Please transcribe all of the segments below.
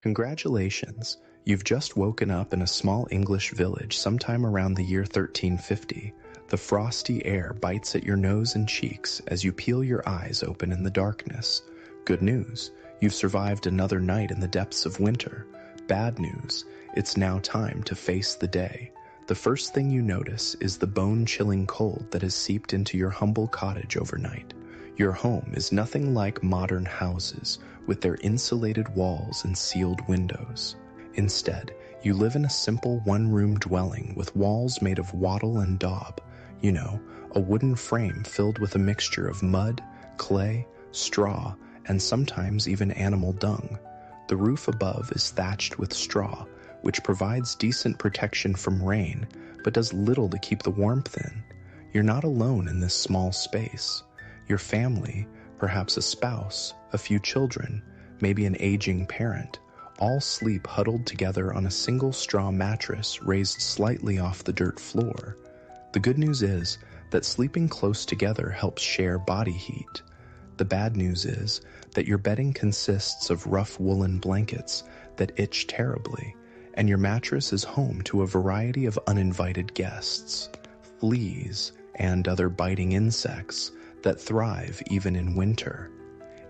Congratulations! You've just woken up in a small English village sometime around the year 1350. The frosty air bites at your nose and cheeks as you peel your eyes open in the darkness. Good news, you've survived another night in the depths of winter. Bad news, it's now time to face the day. The first thing you notice is the bone-chilling cold that has seeped into your humble cottage overnight. Your home is nothing like modern houses with their insulated walls and sealed windows. Instead, you live in a simple one-room dwelling with walls made of wattle and daub. You know, a wooden frame filled with a mixture of mud, clay, straw, and sometimes even animal dung. The roof above is thatched with straw, which provides decent protection from rain, but does little to keep the warmth in. You're not alone in this small space. Your family, perhaps a spouse, a few children, maybe an aging parent, all sleep huddled together on a single straw mattress raised slightly off the dirt floor. The good news is that sleeping close together helps share body heat. The bad news is that your bedding consists of rough woolen blankets that itch terribly, and your mattress is home to a variety of uninvited guests, fleas, and other biting insects that thrive even in winter.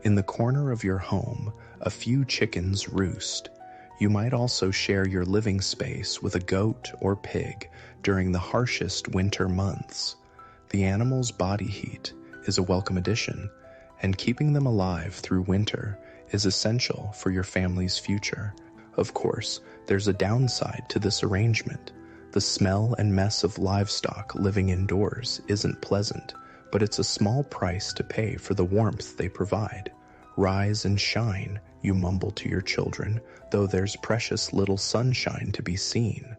In the corner of your home, a few chickens roost. You might also share your living space with a goat or pig during the harshest winter months. The animals' body heat is a welcome addition, and keeping them alive through winter is essential for your family's future. Of course, there's a downside to this arrangement. The smell and mess of livestock living indoors isn't pleasant, but it's a small price to pay for the warmth they provide. Rise and shine, you mumble to your children, though there's precious little sunshine to be seen.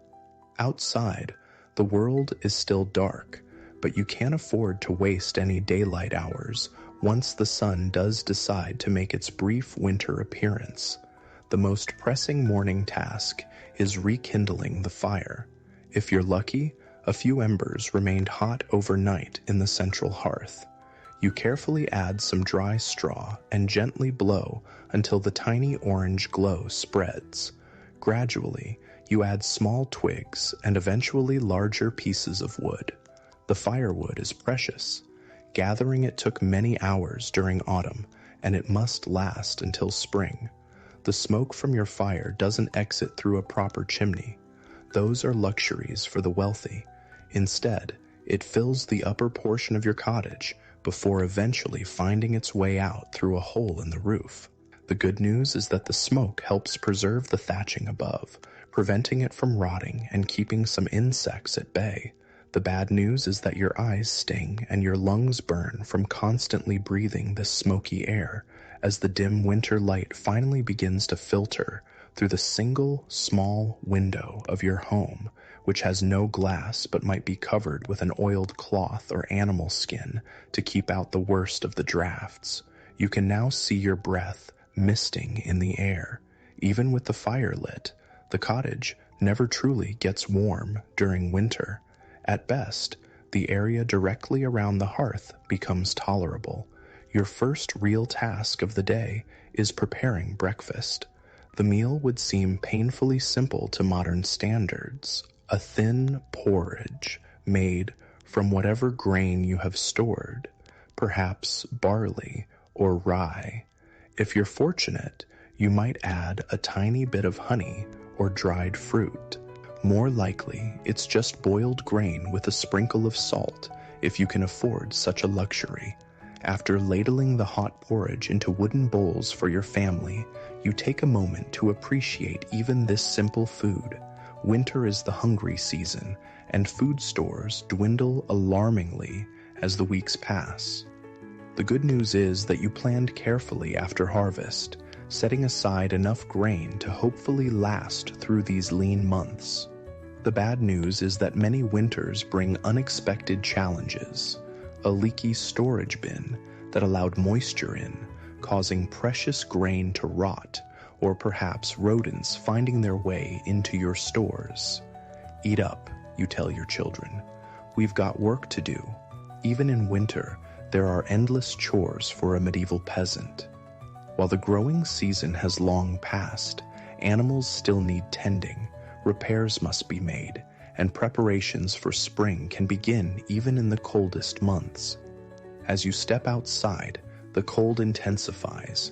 Outside, the world is still dark, but you can't afford to waste any daylight hours once the sun does decide to make its brief winter appearance. The most pressing morning task is rekindling the fire. If you're lucky, a few embers remained hot overnight in the central hearth. You carefully add some dry straw and gently blow until the tiny orange glow spreads. Gradually, you add small twigs and eventually larger pieces of wood. The firewood is precious. Gathering it took many hours during autumn, and it must last until spring. The smoke from your fire doesn't exit through a proper chimney. Those are luxuries for the wealthy. Instead, it fills the upper portion of your cottage before eventually finding its way out through a hole in the roof. The good news is that the smoke helps preserve the thatching above, preventing it from rotting and keeping some insects at bay. The bad news is that your eyes sting and your lungs burn from constantly breathing this smoky air as the dim winter light finally begins to filter through the single small window of your home, which has no glass but might be covered with an oiled cloth or animal skin to keep out the worst of the drafts. You can now see your breath misting in the air. Even with the fire lit, the cottage never truly gets warm during winter. At best, the area directly around the hearth becomes tolerable. Your first real task of the day is preparing breakfast. The meal would seem painfully simple to modern standards. A thin porridge made from whatever grain you have stored, perhaps barley or rye. If you're fortunate, you might add a tiny bit of honey or dried fruit. More likely, it's just boiled grain with a sprinkle of salt, if you can afford such a luxury. After ladling the hot porridge into wooden bowls for your family, you take a moment to appreciate even this simple food. Winter is the hungry season, and food stores dwindle alarmingly as the weeks pass. The good news is that you planned carefully after harvest, setting aside enough grain to hopefully last through these lean months. The bad news is that many winters bring unexpected challenges. A leaky storage bin that allowed moisture in, causing precious grain to rot, or perhaps rodents finding their way into your stores. Eat up, you tell your children. We've got work to do. Even in winter, there are endless chores for a medieval peasant. While the growing season has long passed, Animals still need tending, repairs must be made, and preparations for spring can begin even in the coldest months. As you step outside, the cold intensifies.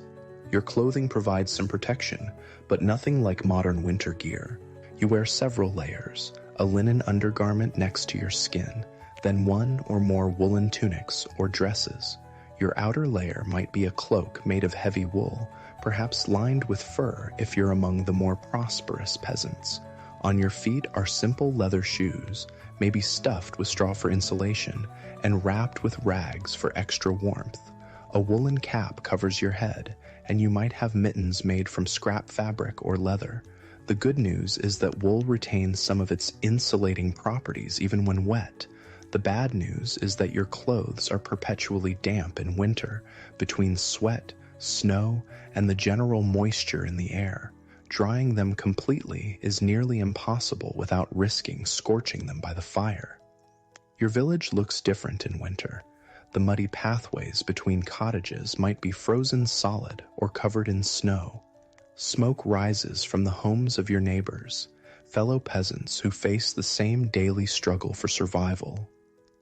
Your clothing provides some protection, but nothing like modern winter gear. You wear several layers, a linen undergarment next to your skin, then one or more woolen tunics or dresses. Your outer layer might be a cloak made of heavy wool, perhaps lined with fur if you're among the more prosperous peasants. On your feet are simple leather shoes, maybe stuffed with straw for insulation, and wrapped with rags for extra warmth. A woolen cap covers your head, and you might have mittens made from scrap fabric or leather. The good news is that wool retains some of its insulating properties even when wet. The bad news is that your clothes are perpetually damp in winter, between sweat, snow, and the general moisture in the air. Drying them completely is nearly impossible without risking scorching them by the fire. Your village looks different in winter. The muddy pathways between cottages might be frozen solid or covered in snow. Smoke rises from the homes of your neighbors, fellow peasants who face the same daily struggle for survival.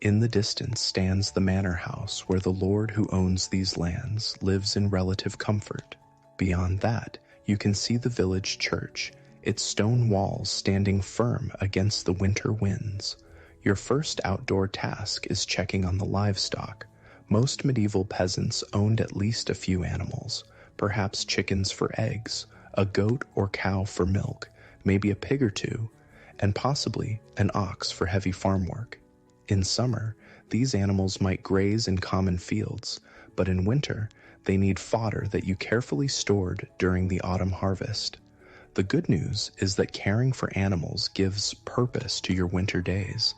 In the distance stands the manor house where the lord who owns these lands lives in relative comfort. Beyond that, you can see the village church, its stone walls standing firm against the winter winds. Your first outdoor task is checking on the livestock. Most medieval peasants owned at least a few animals, perhaps chickens for eggs, a goat or cow for milk, maybe a pig or two, and possibly an ox for heavy farm work. In summer, these animals might graze in common fields, but in winter, they need fodder that you carefully stored during the autumn harvest. The good news is that caring for animals gives purpose to your winter days.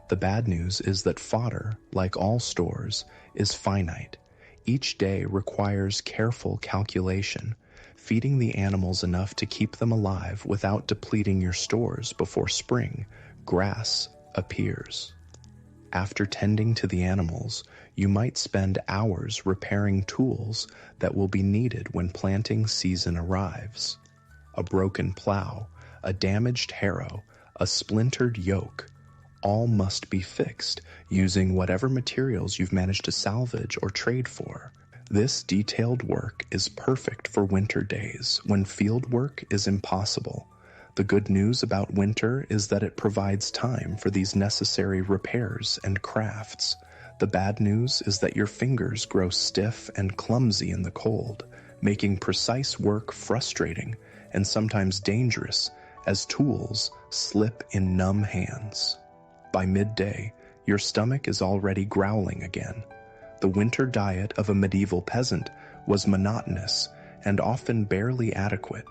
The bad news is that fodder, like all stores, is finite. Each day requires careful calculation, feeding the animals enough to keep them alive without depleting your stores before spring, grass, appears. After tending to the animals, you might spend hours repairing tools that will be needed when planting season arrives. A broken plow, a damaged harrow, a splintered yoke, all must be fixed using whatever materials you've managed to salvage or trade for. This detailed work is perfect for winter days when field work is impossible. The good news about winter is that it provides time for these necessary repairs and crafts. The bad news is that your fingers grow stiff and clumsy in the cold, making precise work frustrating and sometimes dangerous as tools slip in numb hands. By midday, your stomach is already growling again. The winter diet of a medieval peasant was monotonous and often barely adequate.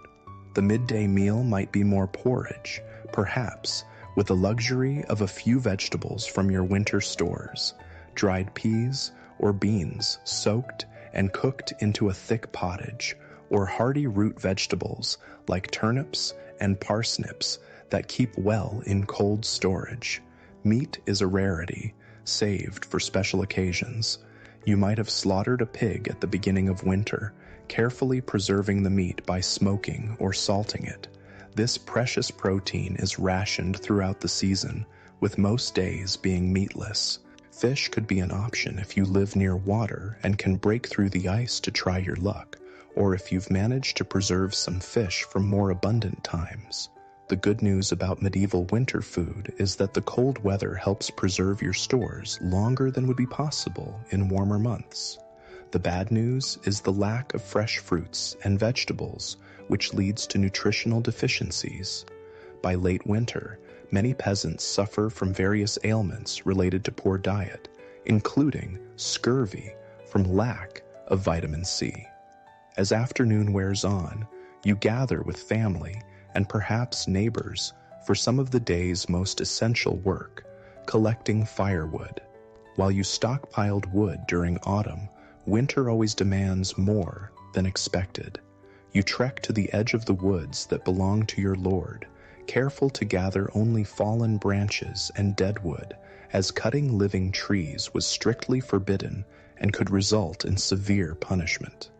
The midday meal might be more porridge, perhaps, with the luxury of a few vegetables from your winter stores, dried peas or beans soaked and cooked into a thick pottage, or hearty root vegetables like turnips and parsnips that keep well in cold storage. Meat is a rarity, saved for special occasions. You might have slaughtered a pig at the beginning of winter, carefully preserving the meat by smoking or salting it. This precious protein is rationed throughout the season, with most days being meatless. Fish could be an option if you live near water and can break through the ice to try your luck, or if you've managed to preserve some fish from more abundant times. The good news about medieval winter food is that the cold weather helps preserve your stores longer than would be possible in warmer months. The bad news is the lack of fresh fruits and vegetables, which leads to nutritional deficiencies. By late winter, many peasants suffer from various ailments related to poor diet, including scurvy from lack of vitamin C. As afternoon wears on, you gather with family and perhaps neighbors for some of the day's most essential work, collecting firewood. While you stockpiled wood during autumn, winter always demands more than expected. You trek to the edge of the woods that belong to your lord, careful to gather only fallen branches and dead wood, as cutting living trees was strictly forbidden and could result in severe punishment.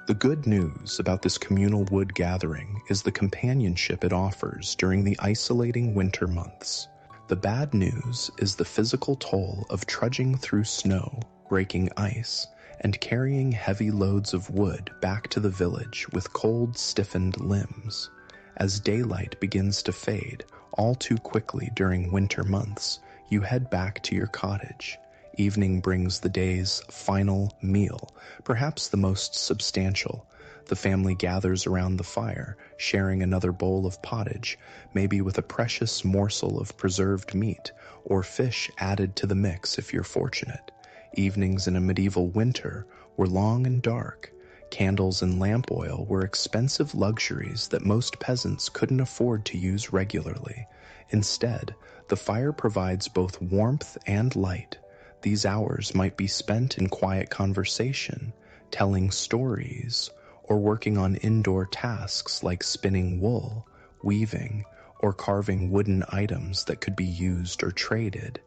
The good news about this communal wood gathering is the companionship it offers during the isolating winter months. The bad news is the physical toll of trudging through snow, breaking ice, and carrying heavy loads of wood back to the village with cold, stiffened limbs. As daylight begins to fade all too quickly during winter months, you head back to your cottage. Evening brings the day's final meal, perhaps the most substantial. The family gathers around the fire, sharing another bowl of pottage, maybe with a precious morsel of preserved meat, or fish added to the mix if you're fortunate. Evenings in a medieval winter were long and dark. Candles and lamp oil were expensive luxuries that most peasants couldn't afford to use regularly. Instead, the fire provides both warmth and light. These hours might be spent in quiet conversation, telling stories, or working on indoor tasks like spinning wool, weaving, or carving wooden items that could be used or traded.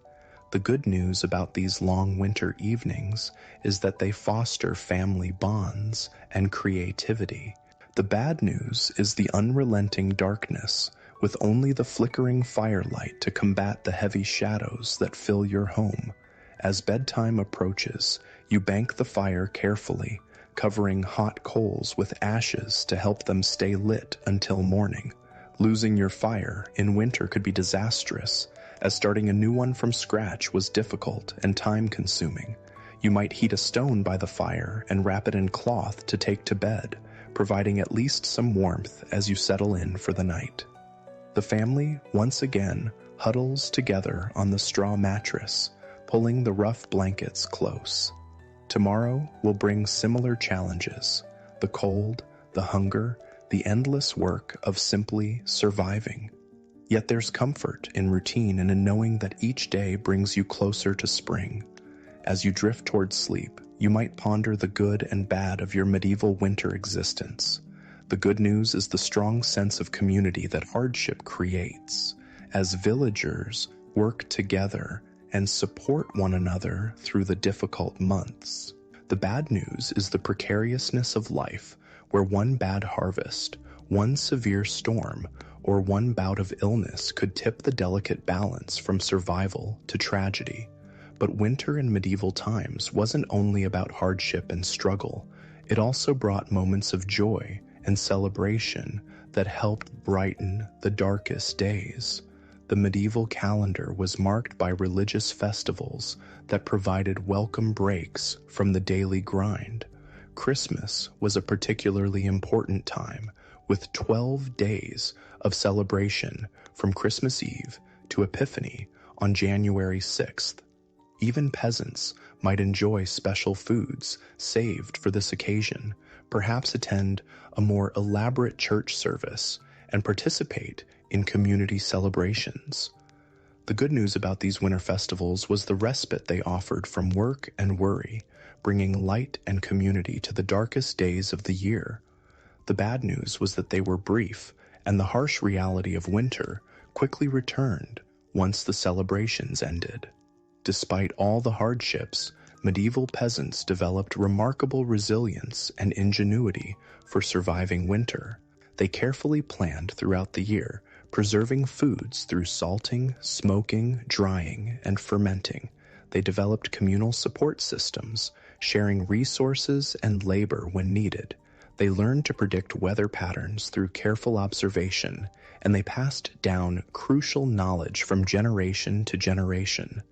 The good news about these long winter evenings is that they foster family bonds and creativity. The bad news is the unrelenting darkness, with only the flickering firelight to combat the heavy shadows that fill your home. As bedtime approaches, you bank the fire carefully, covering hot coals with ashes to help them stay lit until morning. Losing your fire in winter could be disastrous, as starting a new one from scratch was difficult and time-consuming. You might heat a stone by the fire and wrap it in cloth to take to bed, providing at least some warmth as you settle in for the night. The family, once again, huddles together on the straw mattress, pulling the rough blankets close. Tomorrow will bring similar challenges: the cold, the hunger, the endless work of simply surviving. Yet there's comfort in routine and in knowing that each day brings you closer to spring. As you drift towards sleep, you might ponder the good and bad of your medieval winter existence. The good news is the strong sense of community that hardship creates, as villagers work together and support one another through the difficult months. The bad news is the precariousness of life, where one bad harvest, one severe storm, or one bout of illness could tip the delicate balance from survival to tragedy. But winter in medieval times wasn't only about hardship and struggle. It also brought moments of joy and celebration that helped brighten the darkest days. The medieval calendar was marked by religious festivals that provided welcome breaks from the daily grind. Christmas was a particularly important time, with 12 days of celebration from Christmas Eve to Epiphany on January 6th. Even peasants might enjoy special foods saved for this occasion, perhaps attend a more elaborate church service, and participate in community celebrations. The good news about these winter festivals was the respite they offered from work and worry, bringing light and community to the darkest days of the year. The bad news was that they were brief, and the harsh reality of winter quickly returned once the celebrations ended. Despite all the hardships, medieval peasants developed remarkable resilience and ingenuity for surviving winter. They carefully planned throughout the year, preserving foods through salting, smoking, drying, and fermenting. They developed communal support systems, sharing resources and labor when needed. They learned to predict weather patterns through careful observation, and they passed down crucial knowledge from generation to generation.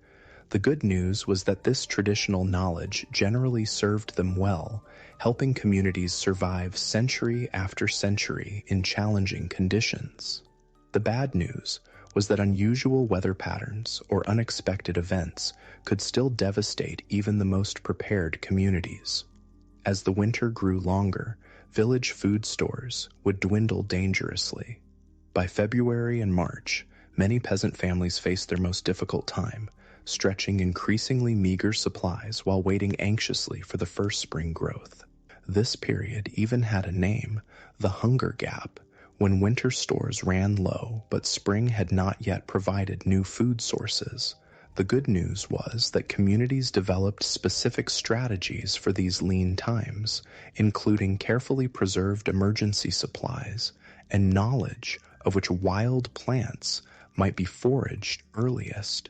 The good news was that this traditional knowledge generally served them well, helping communities survive century after century in challenging conditions. The bad news was that unusual weather patterns or unexpected events could still devastate even the most prepared communities. As the winter grew longer, village food stores would dwindle dangerously. By February and March, many peasant families faced their most difficult time, stretching increasingly meager supplies while waiting anxiously for the first spring growth. This period even had a name, the Hunger Gap, when winter stores ran low but spring had not yet provided new food sources. The good news was that communities developed specific strategies for these lean times, including carefully preserved emergency supplies and knowledge of which wild plants might be foraged earliest.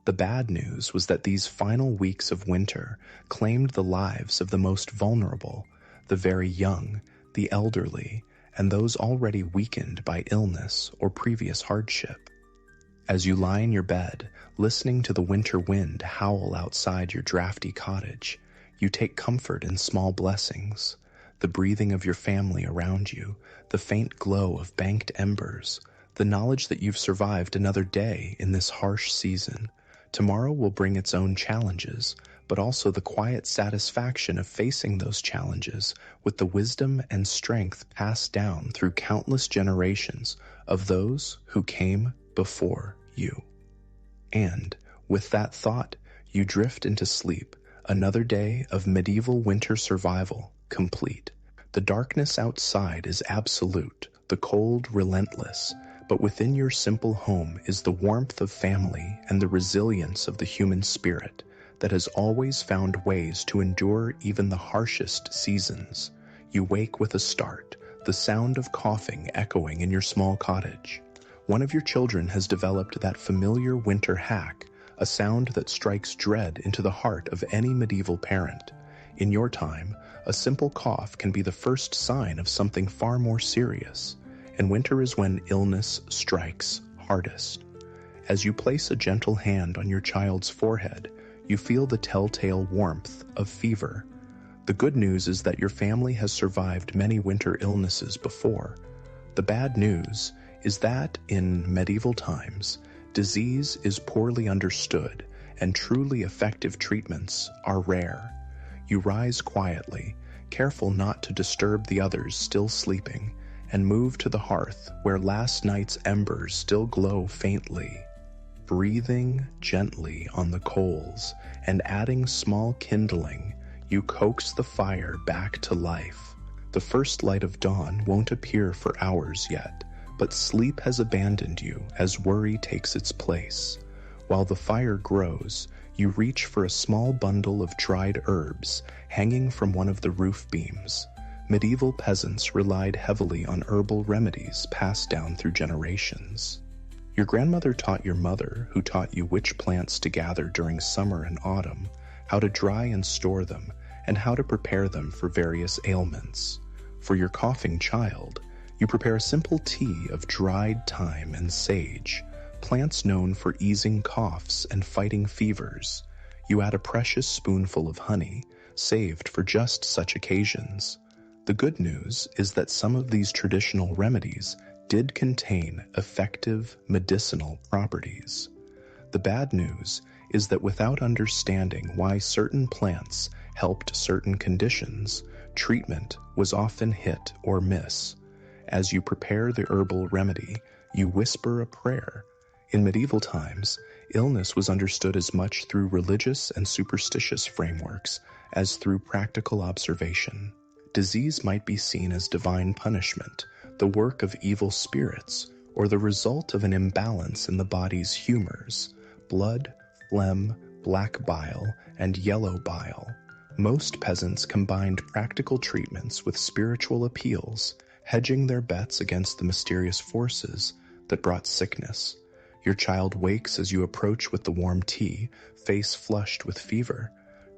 The bad news was that these final weeks of winter claimed the lives of the most vulnerable, the very young, the elderly, and those already weakened by illness or previous hardship. As you lie in your bed, listening to the winter wind howl outside your drafty cottage, you take comfort in small blessings: the breathing of your family around you, the faint glow of banked embers, the knowledge that you've survived another day in this harsh season. Tomorrow will bring its own challenges, but also the quiet satisfaction of facing those challenges with the wisdom and strength passed down through countless generations of those who came before you. And, with that thought, you drift into sleep, another day of medieval winter survival complete. The darkness outside is absolute, the cold relentless, but within your simple home is the warmth of family and the resilience of the human spirit that has always found ways to endure even the harshest seasons. You wake with a start, the sound of coughing echoing in your small cottage. One of your children has developed that familiar winter hack, a sound that strikes dread into the heart of any medieval parent. In your time, a simple cough can be the first sign of something far more serious, and winter is when illness strikes hardest. As you place a gentle hand on your child's forehead, you feel the telltale warmth of fever. The good news is that your family has survived many winter illnesses before. The bad news is that, in medieval times, disease is poorly understood and truly effective treatments are rare. You rise quietly, careful not to disturb the others still sleeping, and move to the hearth where last night's embers still glow faintly. Breathing gently on the coals and adding small kindling, you coax the fire back to life. The first light of dawn won't appear for hours yet, but sleep has abandoned you as worry takes its place. While the fire grows, you reach for a small bundle of dried herbs hanging from one of the roof beams. Medieval peasants relied heavily on herbal remedies passed down through generations. Your grandmother taught your mother, who taught you which plants to gather during summer and autumn, how to dry and store them, and how to prepare them for various ailments. For your coughing child, you prepare a simple tea of dried thyme and sage, plants known for easing coughs and fighting fevers. You add a precious spoonful of honey, saved for just such occasions. The good news is that some of these traditional remedies did contain effective medicinal properties. The bad news is that without understanding why certain plants helped certain conditions, treatment was often hit or miss. As you prepare the herbal remedy, you whisper a prayer. In medieval times, illness was understood as much through religious and superstitious frameworks as through practical observation. Disease might be seen as divine punishment, the work of evil spirits, or the result of an imbalance in the body's humors: blood, phlegm, black bile, and yellow bile. Most peasants combined practical treatments with spiritual appeals, hedging their bets against the mysterious forces that brought sickness. Your child wakes as you approach with the warm tea, face flushed with fever.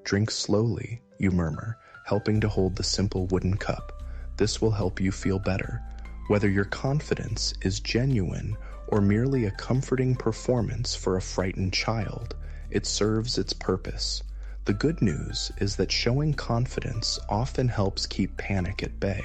"Drink slowly," you murmur, helping to hold the simple wooden cup. "This will help you feel better." Whether your confidence is genuine or merely a comforting performance for a frightened child, it serves its purpose. The good news is that showing confidence often helps keep panic at bay.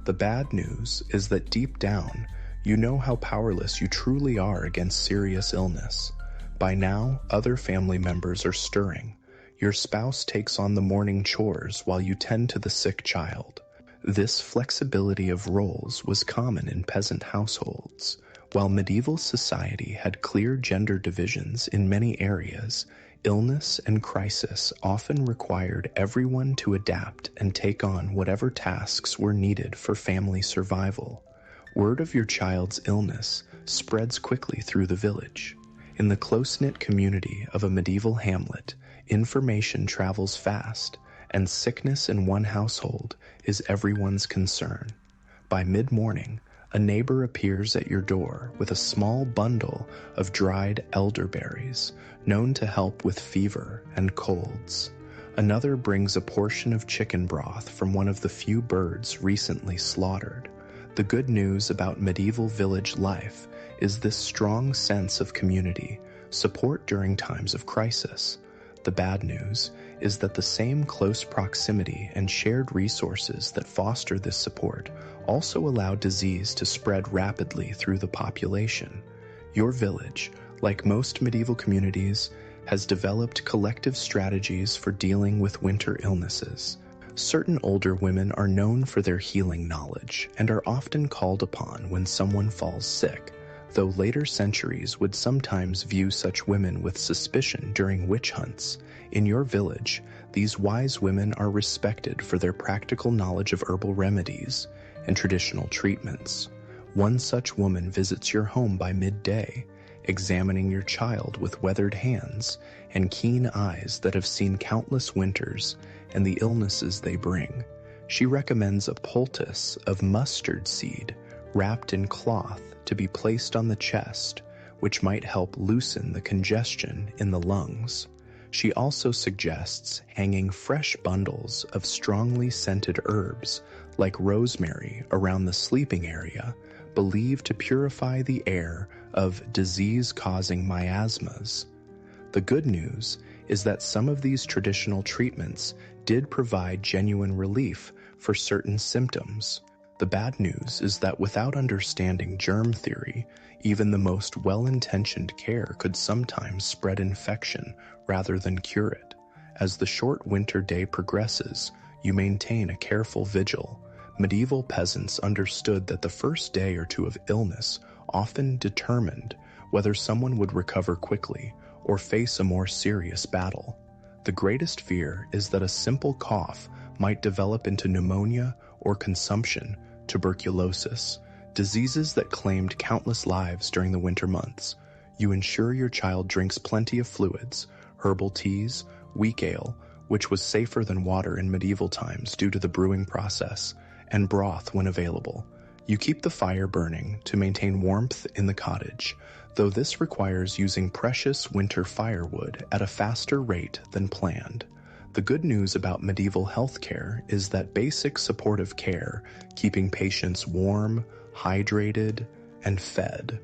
The bad news is that deep down, you know how powerless you truly are against serious illness. By now, other family members are stirring. Your spouse takes on the morning chores while you tend to the sick child. This flexibility of roles was common in peasant households. While medieval society had clear gender divisions in many areas, illness and crisis often required everyone to adapt and take on whatever tasks were needed for family survival. Word of your child's illness spreads quickly through the village. In the close-knit community of a medieval hamlet, information travels fast, and sickness in one household is everyone's concern. By mid-morning, a neighbor appears at your door with a small bundle of dried elderberries, known to help with fever and colds. Another brings a portion of chicken broth from one of the few birds recently slaughtered. The good news about medieval village life is this strong sense of community, support during times of crisis. The bad news is that the same close proximity and shared resources that foster this support also allow disease to spread rapidly through the population. Your village, like most medieval communities, has developed collective strategies for dealing with winter illnesses. Certain older women are known for their healing knowledge and are often called upon when someone falls sick, though later centuries would sometimes view such women with suspicion during witch hunts. In your village, these wise women are respected for their practical knowledge of herbal remedies and traditional treatments. One such woman visits your home by midday, examining your child with weathered hands and keen eyes that have seen countless winters and the illnesses they bring. She recommends a poultice of mustard seed wrapped in cloth to be placed on the chest, which might help loosen the congestion in the lungs. She also suggests hanging fresh bundles of strongly scented herbs like rosemary around the sleeping area, believed to purify the air of disease-causing miasmas. The good news is that some of these traditional treatments did provide genuine relief for certain symptoms. The bad news is that without understanding germ theory, even the most well-intentioned care could sometimes spread infection rather than cure it. As the short winter day progresses, you maintain a careful vigil. Medieval peasants understood that the first day or two of illness often determined whether someone would recover quickly or face a more serious battle. The greatest fear is that a simple cough might develop into pneumonia or consumption, tuberculosis, diseases that claimed countless lives during the winter months. You ensure your child drinks plenty of fluids, herbal teas, weak ale, which was safer than water in medieval times due to the brewing process, and broth when available. You keep the fire burning to maintain warmth in the cottage, though this requires using precious winter firewood at a faster rate than planned. The good news about medieval healthcare is that basic supportive care, keeping patients warm, hydrated, and fed,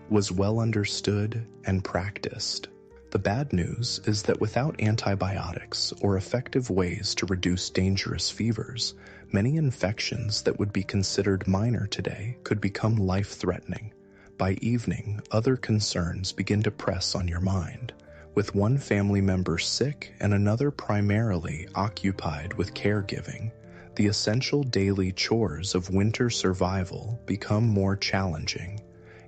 was well understood and practiced. The bad news is that without antibiotics or effective ways to reduce dangerous fevers, many infections that would be considered minor today could become life-threatening. By evening, other concerns begin to press on your mind. With one family member sick and another primarily occupied with caregiving, the essential daily chores of winter survival become more challenging.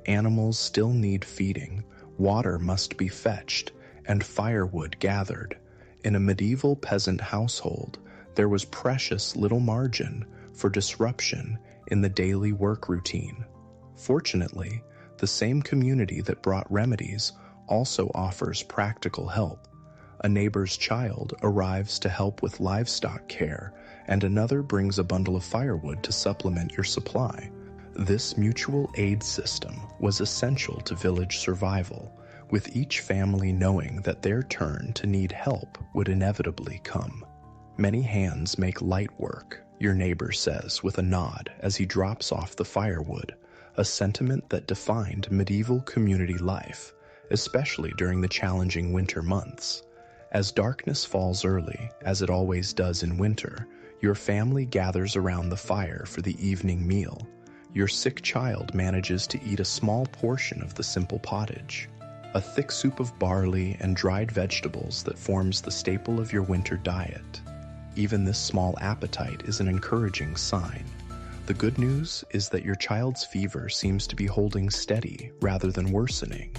Animals still need feeding, water must be fetched, and firewood gathered. In a medieval peasant household, there was precious little margin for disruption in the daily work routine. Fortunately, the same community that brought remedies also offers practical help. A neighbor's child arrives to help with livestock care, and another brings a bundle of firewood to supplement your supply. This mutual aid system was essential to village survival, with each family knowing that their turn to need help would inevitably come. "Many hands make light work," your neighbor says with a nod as he drops off the firewood, a sentiment that defined medieval community life, especially during the challenging winter months. As darkness falls early, as it always does in winter, your family gathers around the fire for the evening meal. Your sick child manages to eat a small portion of the simple pottage, a thick soup of barley and dried vegetables that forms the staple of your winter diet. Even this small appetite is an encouraging sign. The good news is that your child's fever seems to be holding steady rather than worsening.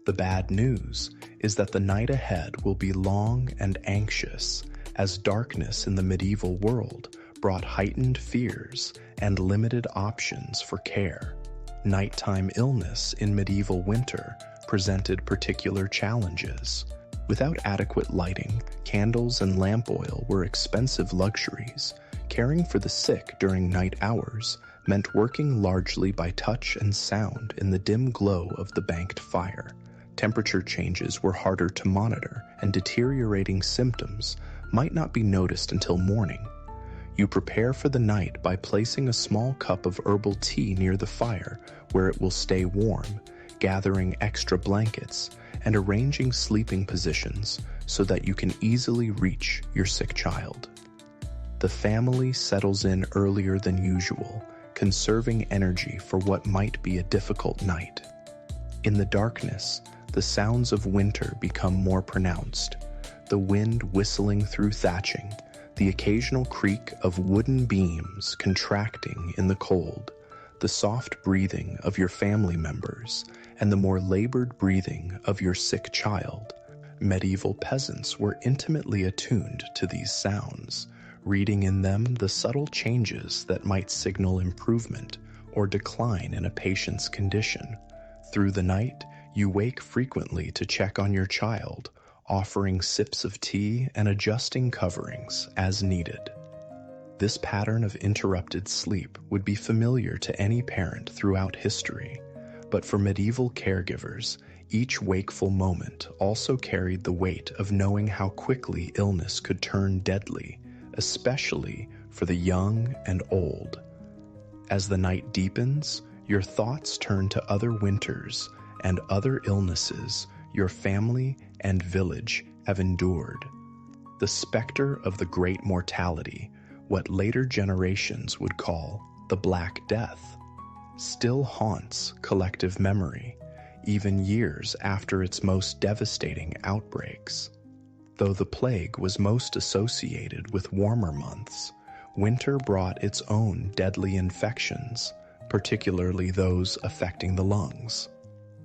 The bad news is that the night ahead will be long and anxious, as darkness in the medieval world brought heightened fears and limited options for care. Nighttime illness in medieval winter presented particular challenges. Without adequate lighting, candles and lamp oil were expensive luxuries. Caring for the sick during night hours meant working largely by touch and sound in the dim glow of the banked fire. Temperature changes were harder to monitor, and deteriorating symptoms might not be noticed until morning. You prepare for the night by placing a small cup of herbal tea near the fire where it will stay warm, gathering extra blankets, and arranging sleeping positions so that you can easily reach your sick child. The family settles in earlier than usual, conserving energy for what might be a difficult night. In the darkness, the sounds of winter become more pronounced, the wind whistling through thatching, the occasional creak of wooden beams contracting in the cold, the soft breathing of your family members, and the more labored breathing of your sick child. Medieval peasants were intimately attuned to these sounds, reading in them the subtle changes that might signal improvement or decline in a patient's condition. Through the night, you wake frequently to check on your child, offering sips of tea and adjusting coverings as needed. This pattern of interrupted sleep would be familiar to any parent throughout history, but for medieval caregivers, each wakeful moment also carried the weight of knowing how quickly illness could turn deadly, especially for the young and old. As the night deepens, your thoughts turn to other winters and other illnesses your family and village have endured. The specter of the Great Mortality, what later generations would call the Black Death, still haunts collective memory, even years after its most devastating outbreaks. Though the plague was most associated with warmer months, winter brought its own deadly infections, particularly those affecting the lungs.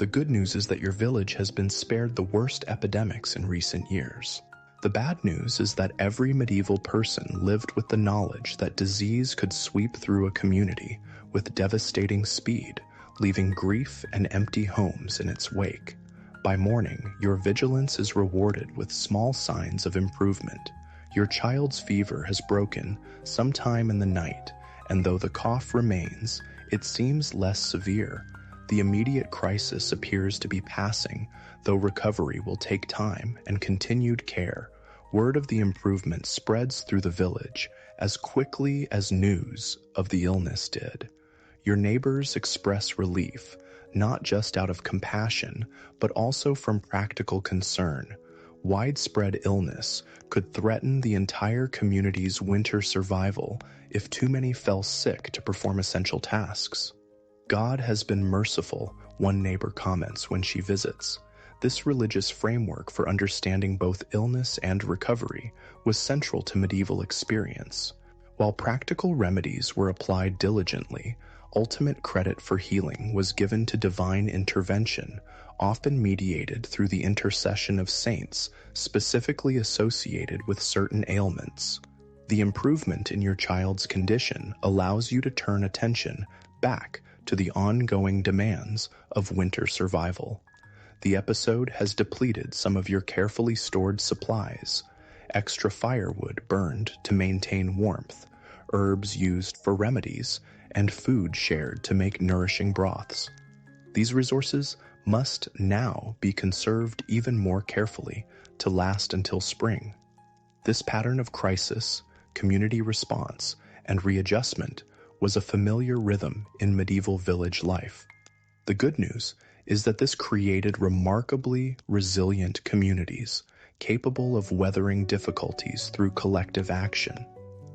The good news is that your village has been spared the worst epidemics in recent years. The bad news is that every medieval person lived with the knowledge that disease could sweep through a community with devastating speed, leaving grief and empty homes in its wake. By morning, your vigilance is rewarded with small signs of improvement. Your child's fever has broken sometime in the night, and though the cough remains, it seems less severe. The immediate crisis appears to be passing, though recovery will take time and continued care. Word of the improvement spreads through the village as quickly as news of the illness did. Your neighbors express relief, not just out of compassion, but also from practical concern. Widespread illness could threaten the entire community's winter survival if too many fell sick to perform essential tasks. God has been merciful, one neighbor comments when she visits. This religious framework for understanding both illness and recovery was central to medieval experience. While practical remedies were applied diligently, ultimate credit for healing was given to divine intervention, often mediated through the intercession of saints specifically associated with certain ailments. The improvement in your child's condition allows you to turn attention back to the ongoing demands of winter survival. The episode has depleted some of your carefully stored supplies, extra firewood burned to maintain warmth, herbs used for remedies, and food shared to make nourishing broths. These resources must now be conserved even more carefully to last until spring. This pattern of crisis, community response, and readjustment was a familiar rhythm in medieval village life. The good news is that this created remarkably resilient communities, capable of weathering difficulties through collective action.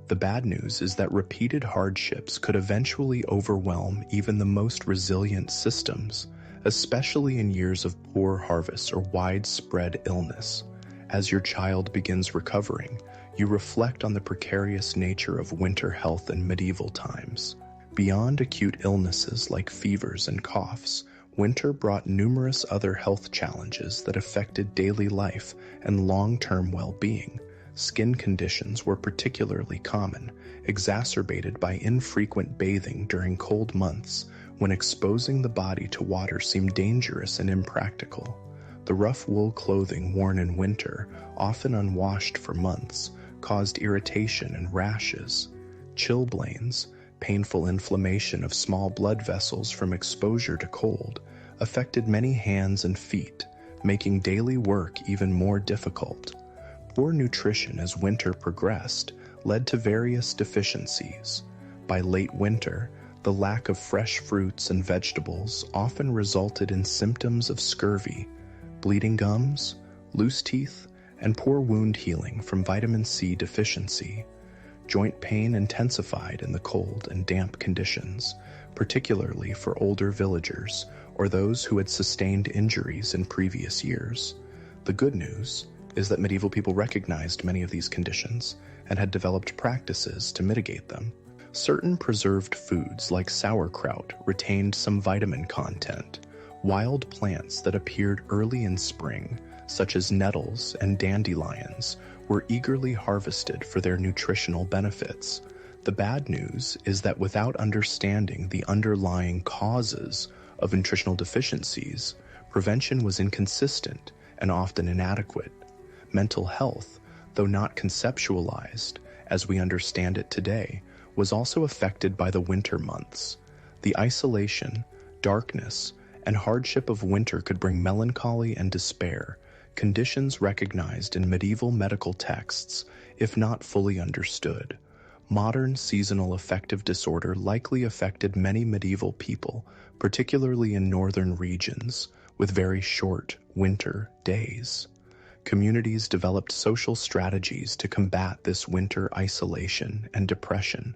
The bad news is that repeated hardships could eventually overwhelm even the most resilient systems, especially in years of poor harvests or widespread illness. As your child begins recovering, you reflect on the precarious nature of winter health in medieval times. Beyond acute illnesses like fevers and coughs, winter brought numerous other health challenges that affected daily life and long-term well-being. Skin conditions were particularly common, exacerbated by infrequent bathing during cold months, when exposing the body to water seemed dangerous and impractical. The rough wool clothing worn in winter, often unwashed for months, caused irritation and rashes. Chilblains, painful inflammation of small blood vessels from exposure to cold, affected many hands and feet, making daily work even more difficult. Poor nutrition as winter progressed led to various deficiencies. By late winter, the lack of fresh fruits and vegetables often resulted in symptoms of scurvy, bleeding gums, loose teeth, and poor wound healing from vitamin C deficiency. Joint pain intensified in the cold and damp conditions, particularly for older villagers or those who had sustained injuries in previous years. The good news is that medieval people recognized many of these conditions and had developed practices to mitigate them. Certain preserved foods like sauerkraut retained some vitamin content. Wild plants that appeared early in spring, such as nettles and dandelions, were eagerly harvested for their nutritional benefits. The bad news is that without understanding the underlying causes of nutritional deficiencies, prevention was inconsistent and often inadequate. Mental health, though not conceptualized as we understand it today, was also affected by the winter months. The isolation, darkness, and hardship of winter could bring melancholy and despair, conditions recognized in medieval medical texts, if not fully understood. Modern seasonal affective disorder likely affected many medieval people, particularly in northern regions, with very short winter days. Communities developed social strategies to combat this winter isolation and depression.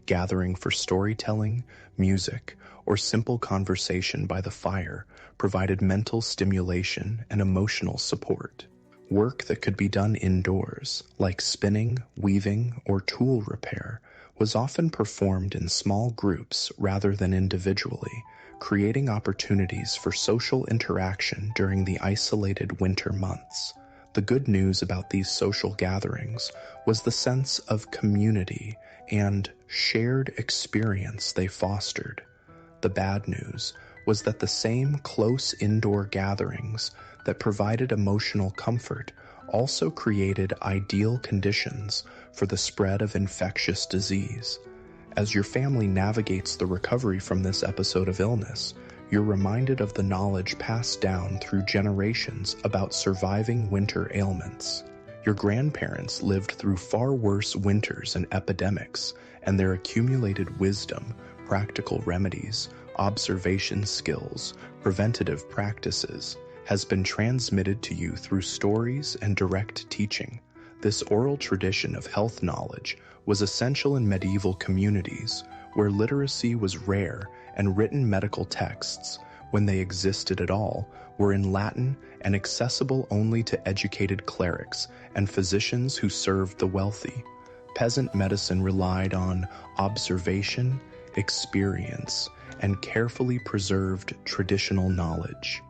Gathering for storytelling, music, or simple conversation by the fire provided mental stimulation and emotional support. Work that could be done indoors, like spinning, weaving, or tool repair, was often performed in small groups rather than individually, creating opportunities for social interaction during the isolated winter months. The good news about these social gatherings was the sense of community and shared experience they fostered. The bad news was that the same close indoor gatherings that provided emotional comfort also created ideal conditions for the spread of infectious disease. As your family navigates the recovery from this episode of illness, you're reminded of the knowledge passed down through generations about surviving winter ailments. Your grandparents lived through far worse winters and epidemics, and their accumulated wisdom, practical remedies, observation skills, preventative practices, has been transmitted to you through stories and direct teaching. This oral tradition of health knowledge was essential in medieval communities, where literacy was rare and written medical texts, when they existed at all, were in Latin and accessible only to educated clerics and physicians who served the wealthy. Peasant medicine relied on observation, experience, and carefully preserved traditional knowledge.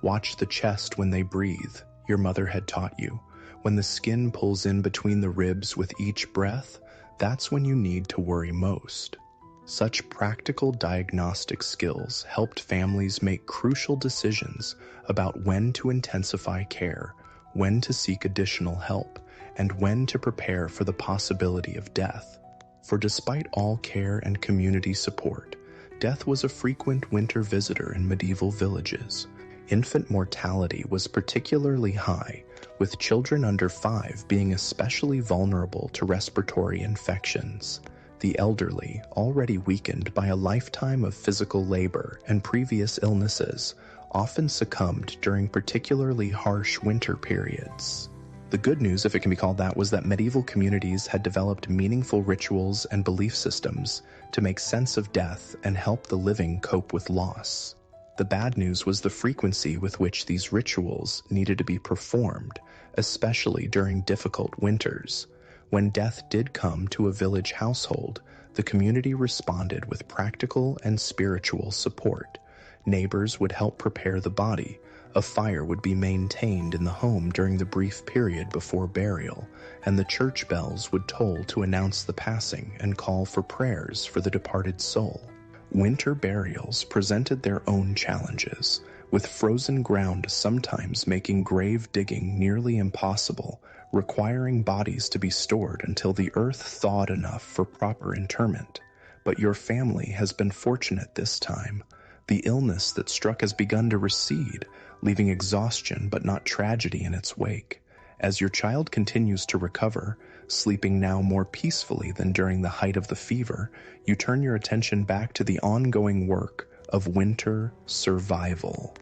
Watch the chest when they breathe, your mother had taught you. When the skin pulls in between the ribs with each breath, that's when you need to worry most. Such practical diagnostic skills helped families make crucial decisions about when to intensify care, when to seek additional help, and when to prepare for the possibility of death. For despite all care and community support, death was a frequent winter visitor in medieval villages. Infant mortality was particularly high, with children under 5 being especially vulnerable to respiratory infections. The elderly, already weakened by a lifetime of physical labor and previous illnesses, often succumbed during particularly harsh winter periods. The good news, if it can be called that, was that medieval communities had developed meaningful rituals and belief systems to make sense of death and help the living cope with loss. The bad news was the frequency with which these rituals needed to be performed, especially during difficult winters. When death did come to a village household, the community responded with practical and spiritual support. Neighbors would help prepare the body. A fire would be maintained in the home during the brief period before burial, and the church bells would toll to announce the passing and call for prayers for the departed soul. Winter burials presented their own challenges, with frozen ground sometimes making grave digging nearly impossible, requiring bodies to be stored until the earth thawed enough for proper interment. But your family has been fortunate this time. The illness that struck has begun to recede, leaving exhaustion but not tragedy in its wake. As your child continues to recover, sleeping now more peacefully than during the height of the fever, you turn your attention back to the ongoing work of winter survival.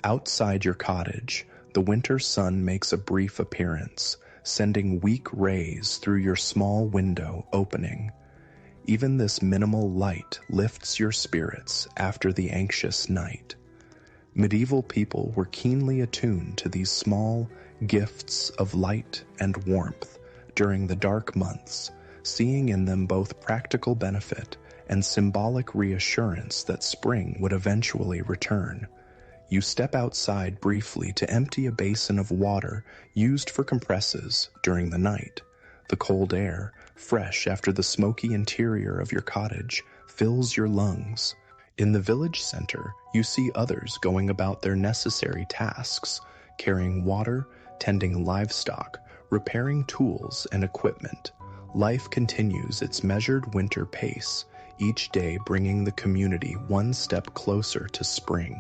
Outside your cottage, the winter sun makes a brief appearance, sending weak rays through your small window opening. Even this minimal light lifts your spirits after the anxious night. Medieval people were keenly attuned to these small gifts of light and warmth during the dark months, seeing in them both practical benefit and symbolic reassurance that spring would eventually return. You step outside briefly to empty a basin of water used for compresses during the night. The cold air, fresh after the smoky interior of your cottage, fills your lungs. In the village center, you see others going about their necessary tasks, carrying water, tending livestock, repairing tools and equipment. Life continues its measured winter pace, each day bringing the community one step closer to spring.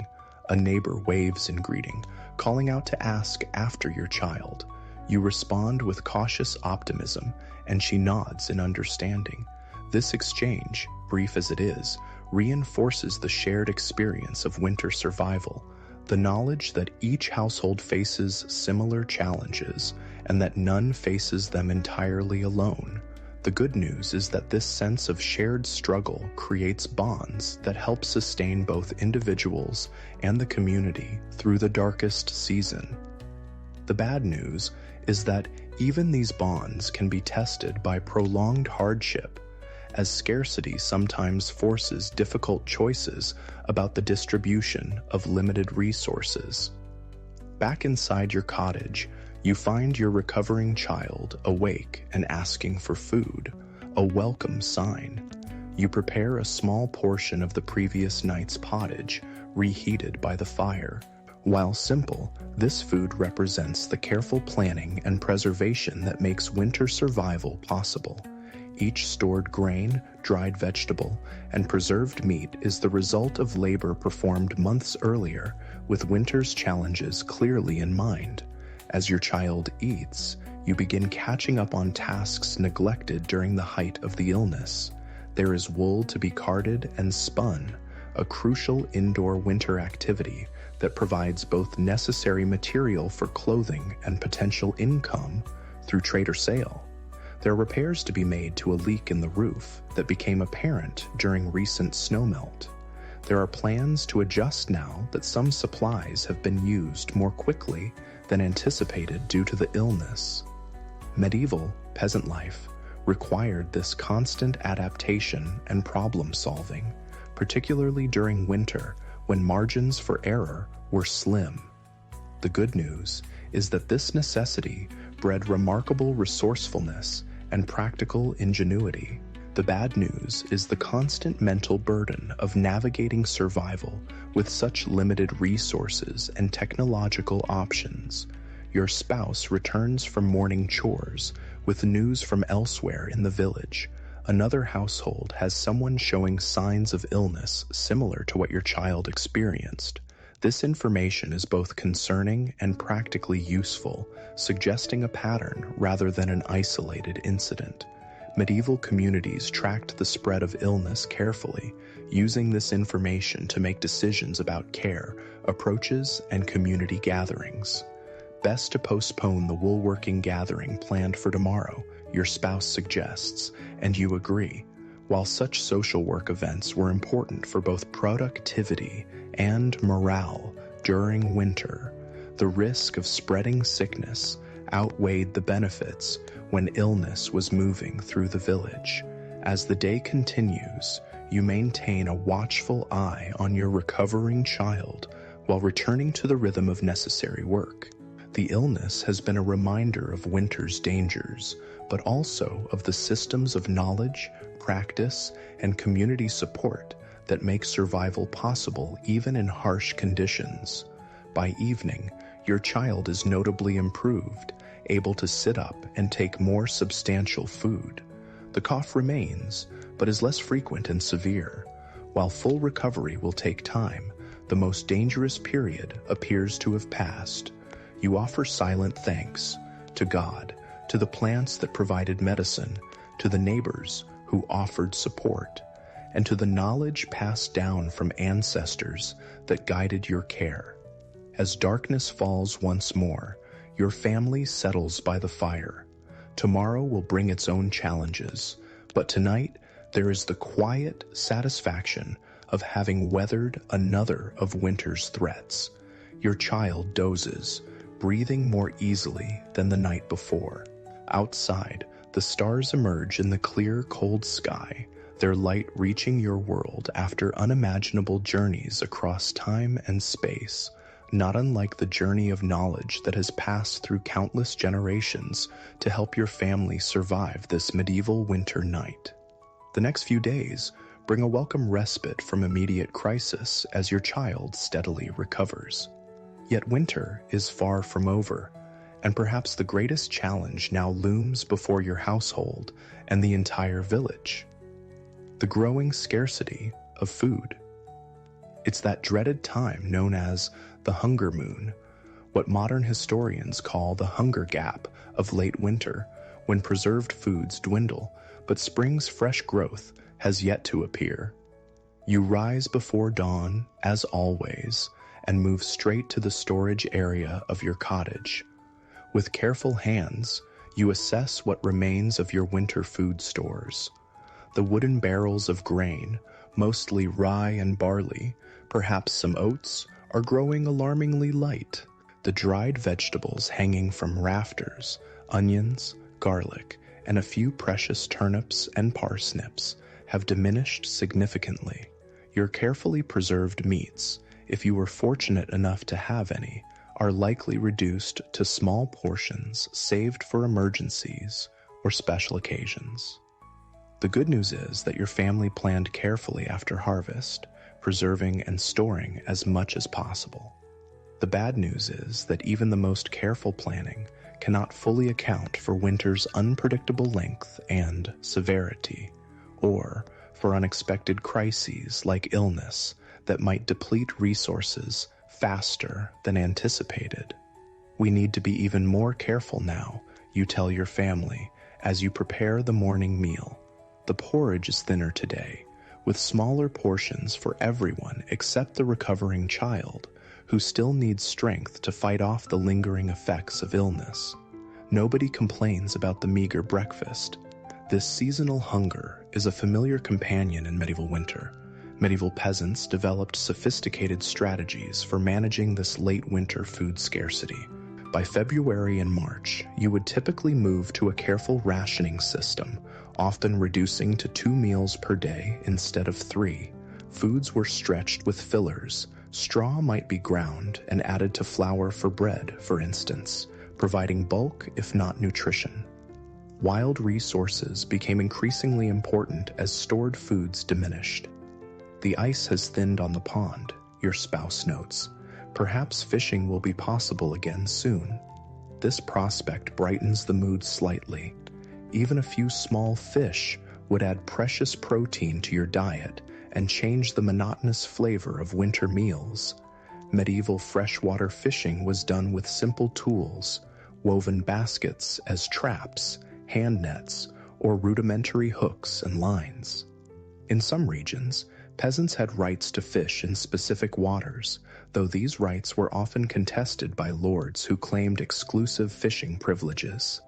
A neighbor waves in greeting, calling out to ask after your child. You respond with cautious optimism, and she nods in understanding. This exchange, brief as it is, reinforces the shared experience of winter survival, the knowledge that each household faces similar challenges and that none faces them entirely alone. The good news is that this sense of shared struggle creates bonds that help sustain both individuals and the community through the darkest season. The bad news is that even these bonds can be tested by prolonged hardship, as scarcity sometimes forces difficult choices about the distribution of limited resources. Back inside your cottage, you find your recovering child awake and asking for food, a welcome sign. You prepare a small portion of the previous night's pottage, reheated by the fire. While simple, this food represents the careful planning and preservation that makes winter survival possible. Each stored grain, dried vegetable, and preserved meat is the result of labor performed months earlier, with winter's challenges clearly in mind. As your child eats, you begin catching up on tasks neglected during the height of the illness. There is wool to be carded and spun, a crucial indoor winter activity that provides both necessary material for clothing and potential income through trade or sale. There are repairs to be made to a leak in the roof that became apparent during recent snowmelt. There are plans to adjust now that some supplies have been used more quickly than anticipated due to the illness. Medieval peasant life required this constant adaptation and problem solving, particularly during winter when margins for error were slim. The good news is that this necessity bred remarkable resourcefulness and practical ingenuity. The bad news is the constant mental burden of navigating survival with such limited resources and technological options. Your spouse returns from morning chores with news from elsewhere in the village. Another household has someone showing signs of illness similar to what your child experienced. This information is both concerning and practically useful, suggesting a pattern rather than an isolated incident. Medieval communities tracked the spread of illness carefully, using this information to make decisions about care, approaches, and community gatherings. Best to postpone the woolworking gathering planned for tomorrow, your spouse suggests, and you agree. While such social work events were important for both productivity and morale during winter, the risk of spreading sickness outweighed the benefits when illness was moving through the village. As the day continues, you maintain a watchful eye on your recovering child while returning to the rhythm of necessary work. The illness has been a reminder of winter's dangers, but also of the systems of knowledge, practice, and community support that make survival possible even in harsh conditions. By evening, your child is notably improved, able to sit up and take more substantial food. The cough remains, but is less frequent and severe. While full recovery will take time, the most dangerous period appears to have passed. You offer silent thanks to God, to the plants that provided medicine, to the neighbors who offered support, and to the knowledge passed down from ancestors that guided your care. As darkness falls once more, your family settles by the fire. Tomorrow will bring its own challenges, but tonight there is the quiet satisfaction of having weathered another of winter's threats. Your child dozes, breathing more easily than the night before. Outside, the stars emerge in the clear, cold sky, their light reaching your world after unimaginable journeys across time and space, not unlike the journey of knowledge that has passed through countless generations to help your family survive this medieval winter night. The next few days bring a welcome respite from immediate crisis as your child steadily recovers. Yet winter is far from over, and perhaps the greatest challenge now looms before your household and the entire village: the growing scarcity of food. It's that dreaded time known as the hunger moon, what modern historians call the hunger gap of late winter, when preserved foods dwindle, but spring's fresh growth has yet to appear. You rise before dawn, as always, and move straight to the storage area of your cottage. With careful hands, you assess what remains of your winter food stores. The wooden barrels of grain, mostly rye and barley, perhaps some oats, are growing alarmingly light. The dried vegetables hanging from rafters, onions, garlic, and a few precious turnips and parsnips have diminished significantly. Your carefully preserved meats, if you were fortunate enough to have any, are likely reduced to small portions saved for emergencies or special occasions. The good news is that your family planned carefully after harvest, preserving and storing as much as possible. The bad news is that even the most careful planning cannot fully account for winter's unpredictable length and severity, or for unexpected crises like illness that might deplete resources faster than anticipated. We need to be even more careful now, you tell your family, as you prepare the morning meal. The porridge is thinner today, with smaller portions for everyone except the recovering child, who still needs strength to fight off the lingering effects of illness. Nobody complains about the meager breakfast. This seasonal hunger is a familiar companion in medieval winter. Medieval peasants developed sophisticated strategies for managing this late winter food scarcity. By February and March, you would typically move to a careful rationing system, often reducing to 2 meals per day instead of 3. Foods were stretched with fillers. Straw might be ground and added to flour for bread, for instance, providing bulk if not nutrition. Wild resources became increasingly important as stored foods diminished. The ice has thinned on the pond, your spouse notes. Perhaps fishing will be possible again soon. This prospect brightens the mood slightly. Even a few small fish would add precious protein to your diet and change the monotonous flavor of winter meals. Medieval freshwater fishing was done with simple tools, woven baskets as traps, hand nets, or rudimentary hooks and lines. In some regions, peasants had rights to fish in specific waters, though these rights were often contested by lords who claimed exclusive fishing privileges.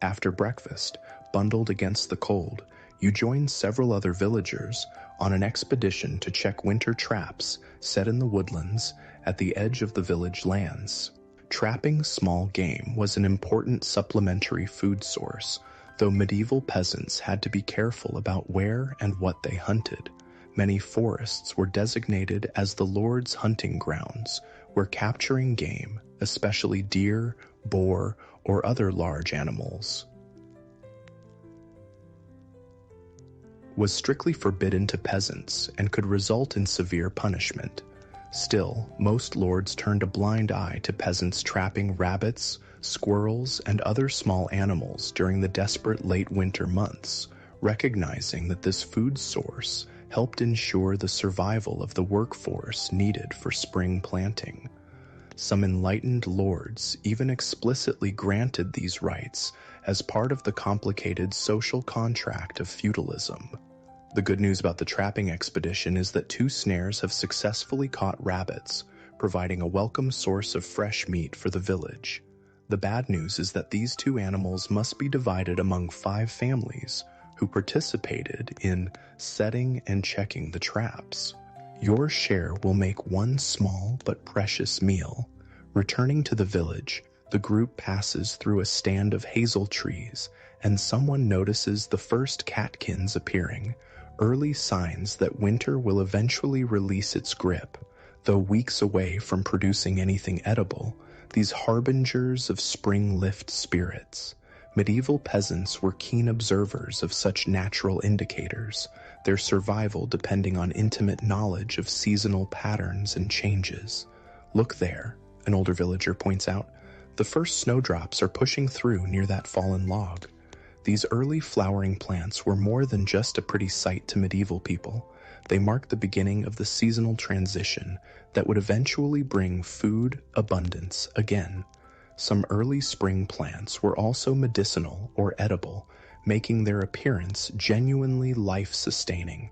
After breakfast, bundled against the cold, you joined several other villagers on an expedition to check winter traps set in the woodlands at the edge of the village lands. Trapping small game was an important supplementary food source, though medieval peasants had to be careful about where and what they hunted. Many forests were designated as the lord's hunting grounds, where capturing game, especially deer, boar, or other large animals, was strictly forbidden to peasants and could result in severe punishment. Still, most lords turned a blind eye to peasants trapping rabbits, squirrels, and other small animals during the desperate late winter months, recognizing that this food source helped ensure the survival of the workforce needed for spring planting. Some enlightened lords even explicitly granted these rights as part of the complicated social contract of feudalism. The good news about the trapping expedition is that 2 snares have successfully caught rabbits, providing a welcome source of fresh meat for the village. The bad news is that these 2 animals must be divided among 5 families who participated in setting and checking the traps. Your share will make one small but precious meal. Returning to the village, the group passes through a stand of hazel trees, and someone notices the first catkins appearing, early signs that winter will eventually release its grip. Though weeks away from producing anything edible, these harbingers of spring lift spirits. Medieval peasants were keen observers of such natural indicators, their survival depending on intimate knowledge of seasonal patterns and changes. "Look there," an older villager points out. "The first snowdrops are pushing through near that fallen log." These early flowering plants were more than just a pretty sight to medieval people. They marked the beginning of the seasonal transition that would eventually bring food abundance again. Some early spring plants were also medicinal or edible, making their appearance genuinely life-sustaining.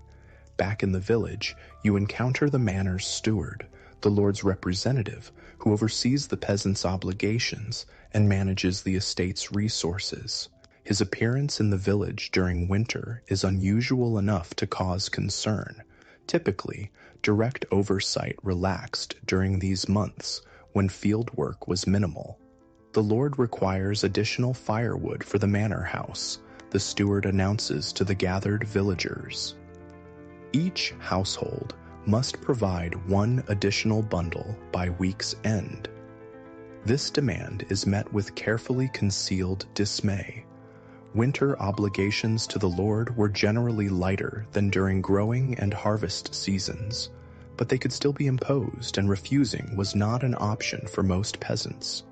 Back in the village, you encounter the manor's steward, the lord's representative, who oversees the peasants' obligations and manages the estate's resources. His appearance in the village during winter is unusual enough to cause concern. Typically, direct oversight relaxed during these months when field work was minimal. "The Lord requires additional firewood for the manor house," the steward announces to the gathered villagers. Each household must provide 1 additional bundle by week's end. This demand is met with carefully concealed dismay. Winter obligations to the Lord were generally lighter than during growing and harvest seasons, but they could still be imposed, and refusing was not an option for most peasants.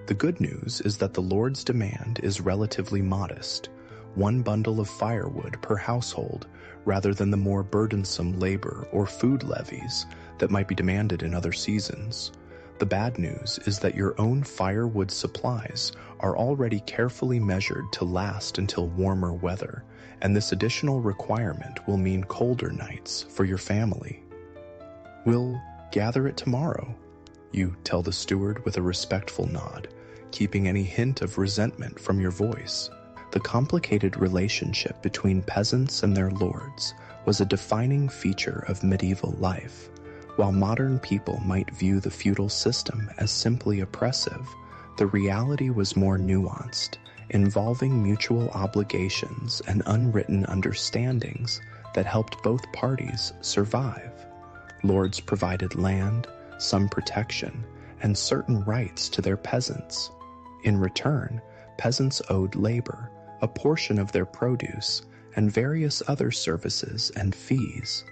The good news is that the Lord's demand is relatively modest, 1 bundle of firewood per household, rather than the more burdensome labor or food levies that might be demanded in other seasons. The bad news is that your own firewood supplies are already carefully measured to last until warmer weather, and this additional requirement will mean colder nights for your family. "We'll gather it tomorrow," you tell the steward with a respectful nod, keeping any hint of resentment from your voice. The complicated relationship between peasants and their lords was a defining feature of medieval life. While modern people might view the feudal system as simply oppressive, the reality was more nuanced, involving mutual obligations and unwritten understandings that helped both parties survive. Lords provided land, some protection, and certain rights to their peasants. In return, peasants owed labor, a portion of their produce, and various other services and fees.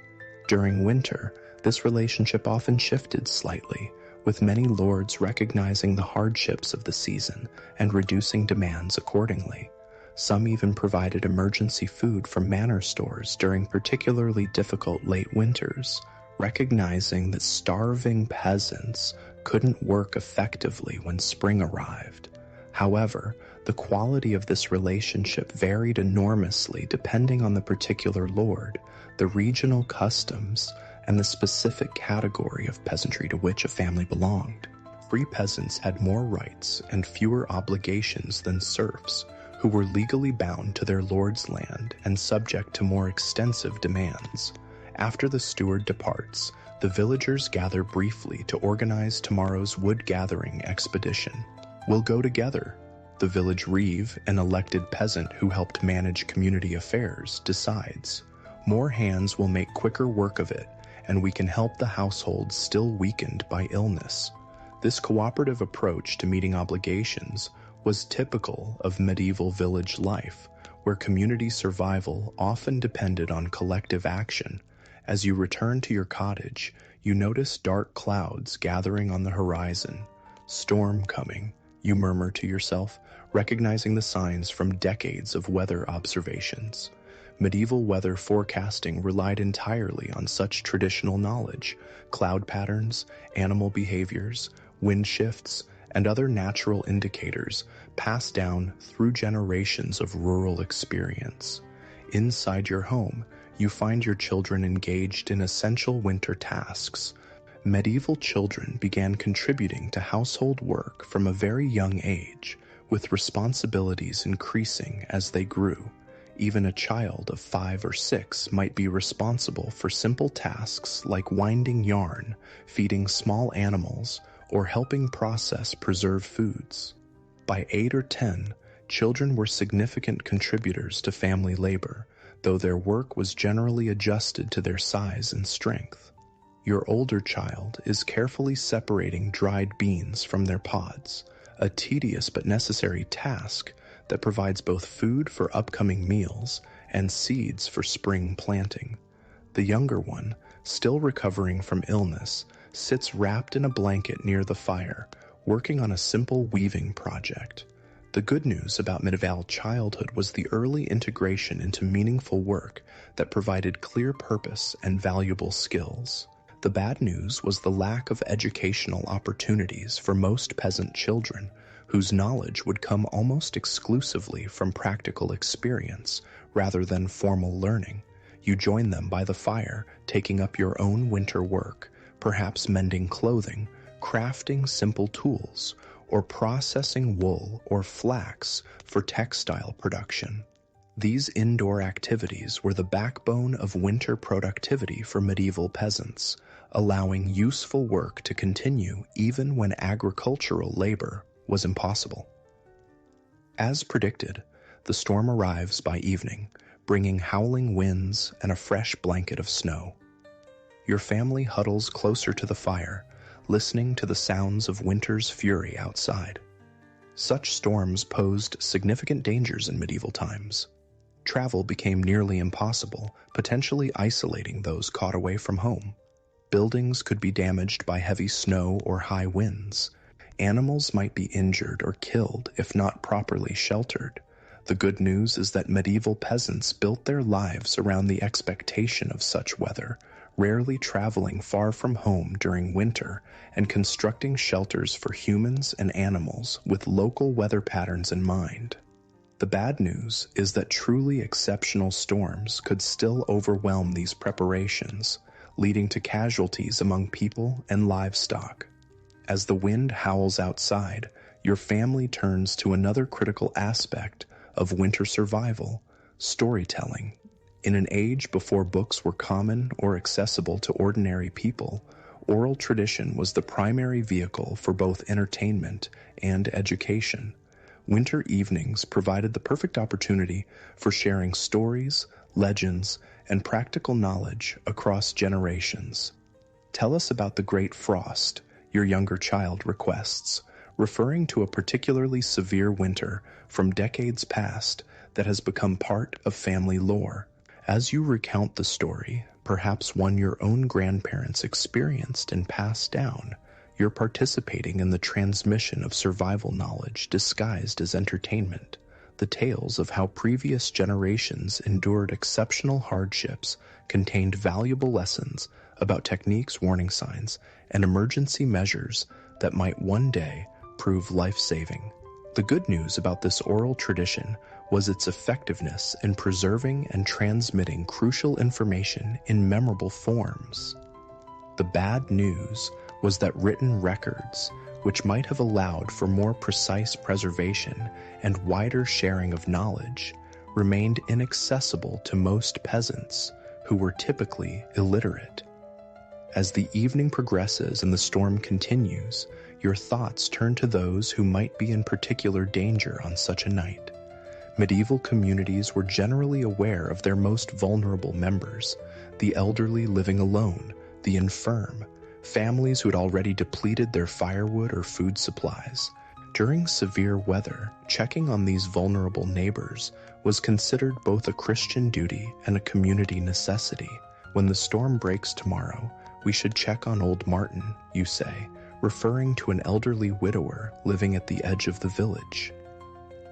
During winter, this relationship often shifted slightly, with many lords recognizing the hardships of the season and reducing demands accordingly. Some even provided emergency food from manor stores during particularly difficult late winters, recognizing that starving peasants couldn't work effectively when spring arrived. However, the quality of this relationship varied enormously depending on the particular lord, the regional customs, and the specific category of peasantry to which a family belonged. Free peasants had more rights and fewer obligations than serfs, who were legally bound to their lord's land and subject to more extensive demands. After the steward departs, the villagers gather briefly to organize tomorrow's wood-gathering expedition. "We'll go together," the village reeve, an elected peasant who helped manage community affairs, decides. "More hands will make quicker work of it, and we can help the households still weakened by illness." This cooperative approach to meeting obligations was typical of medieval village life, where community survival often depended on collective action. As you return to your cottage, you notice dark clouds gathering on the horizon. Storm coming, you murmur to yourself, recognizing the signs from decades of weather observations. Medieval weather forecasting relied entirely on such traditional knowledge: cloud patterns, animal behaviors, wind shifts, and other natural indicators passed down through generations of rural experience. Inside your home, you find your children engaged in essential winter tasks. Medieval children began contributing to household work from a very young age, with responsibilities increasing as they grew. Even a child of 5 or 6 might be responsible for simple tasks like winding yarn, feeding small animals, or helping process preserved foods. By 8 or 10, children were significant contributors to family labor, though their work was generally adjusted to their size and strength. Your older child is carefully separating dried beans from their pods, a tedious but necessary task that provides both food for upcoming meals and seeds for spring planting. The younger one, still recovering from illness, sits wrapped in a blanket near the fire, working on a simple weaving project. The good news about medieval childhood was the early integration into meaningful work that provided clear purpose and valuable skills. The bad news was the lack of educational opportunities for most peasant children, whose knowledge would come almost exclusively from practical experience rather than formal learning. You join them by the fire, taking up your own winter work, perhaps mending clothing, crafting simple tools, or processing wool or flax for textile production. These indoor activities were the backbone of winter productivity for medieval peasants, allowing useful work to continue even when agricultural labor was impossible. As predicted, the storm arrives by evening, bringing howling winds and a fresh blanket of snow. Your family huddles closer to the fire, listening to the sounds of winter's fury outside. Such storms posed significant dangers in medieval times. Travel became nearly impossible, potentially isolating those caught away from home. Buildings could be damaged by heavy snow or high winds. Animals might be injured or killed if not properly sheltered. The good news is that medieval peasants built their lives around the expectation of such weather, rarely traveling far from home during winter and constructing shelters for humans and animals with local weather patterns in mind. The bad news is that truly exceptional storms could still overwhelm these preparations, leading to casualties among people and livestock. As the wind howls outside, your family turns to another critical aspect of winter survival: storytelling. In an age before books were common or accessible to ordinary people, oral tradition was the primary vehicle for both entertainment and education. Winter evenings provided the perfect opportunity for sharing stories, legends, and practical knowledge across generations. "Tell us about the Great Frost," your younger child requests, referring to a particularly severe winter from decades past that has become part of family lore. As you recount the story, perhaps one your own grandparents experienced and passed down, you're participating in the transmission of survival knowledge disguised as entertainment. The tales of how previous generations endured exceptional hardships contained valuable lessons about techniques, warning signs, and emergency measures that might one day prove life-saving. The good news about this oral tradition was its effectiveness in preserving and transmitting crucial information in memorable forms. The bad news was that written records, which might have allowed for more precise preservation and wider sharing of knowledge, remained inaccessible to most peasants, who were typically illiterate. As the evening progresses and the storm continues, your thoughts turn to those who might be in particular danger on such a night. Medieval communities were generally aware of their most vulnerable members: the elderly living alone, the infirm, families who had already depleted their firewood or food supplies. During severe weather, checking on these vulnerable neighbors was considered both a Christian duty and a community necessity. When the storm breaks tomorrow, we should check on old Martin, you say, referring to an elderly widower living at the edge of the village.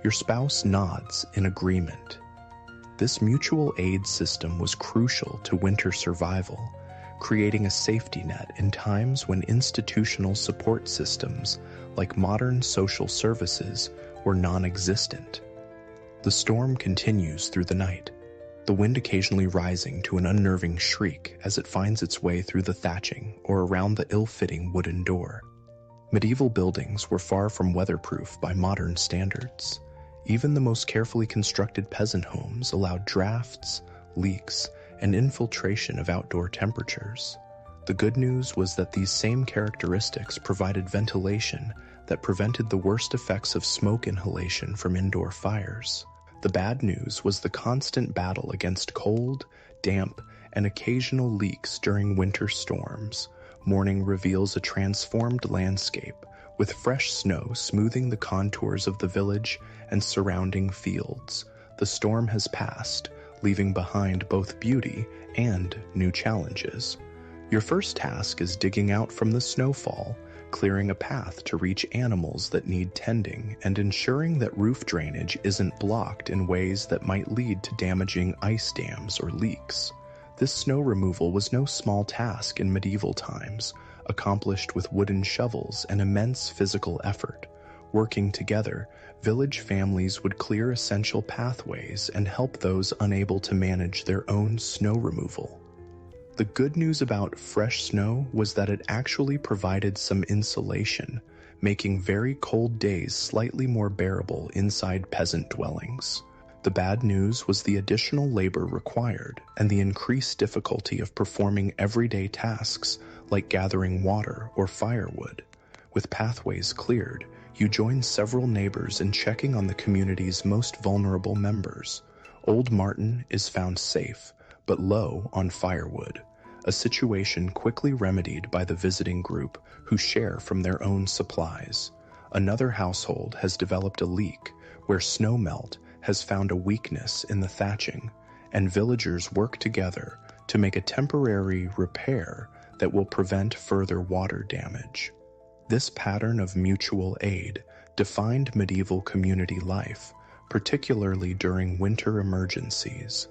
Your spouse nods in agreement. This mutual aid system was crucial to winter survival, creating a safety net in times when institutional support systems, like modern social services, were non-existent. The storm continues through the night, the wind occasionally rising to an unnerving shriek as it finds its way through the thatching or around the ill-fitting wooden door. Medieval buildings were far from weatherproof by modern standards. Even the most carefully constructed peasant homes allowed drafts, leaks, and infiltration of outdoor temperatures. The good news was that these same characteristics provided ventilation that prevented the worst effects of smoke inhalation from indoor fires. The bad news was the constant battle against cold, damp, and occasional leaks during winter storms. Morning reveals a transformed landscape, with fresh snow smoothing the contours of the village and surrounding fields. The storm has passed, leaving behind both beauty and new challenges. Your first task is digging out from the snowfall, clearing a path to reach animals that need tending, and ensuring that roof drainage isn't blocked in ways that might lead to damaging ice dams or leaks. This snow removal was no small task in medieval times, accomplished with wooden shovels and immense physical effort. Working together, village families would clear essential pathways and help those unable to manage their own snow removal. The good news about fresh snow was that it actually provided some insulation, making very cold days slightly more bearable inside peasant dwellings. The bad news was the additional labor required and the increased difficulty of performing everyday tasks like gathering water or firewood. With pathways cleared, you join several neighbors in checking on the community's most vulnerable members. Old Martin is found safe, but low on firewood, a situation quickly remedied by the visiting group who share from their own supplies. Another household has developed a leak where snowmelt has found a weakness in the thatching, and villagers work together to make a temporary repair that will prevent further water damage. This pattern of mutual aid defined medieval community life, particularly during winter emergencies.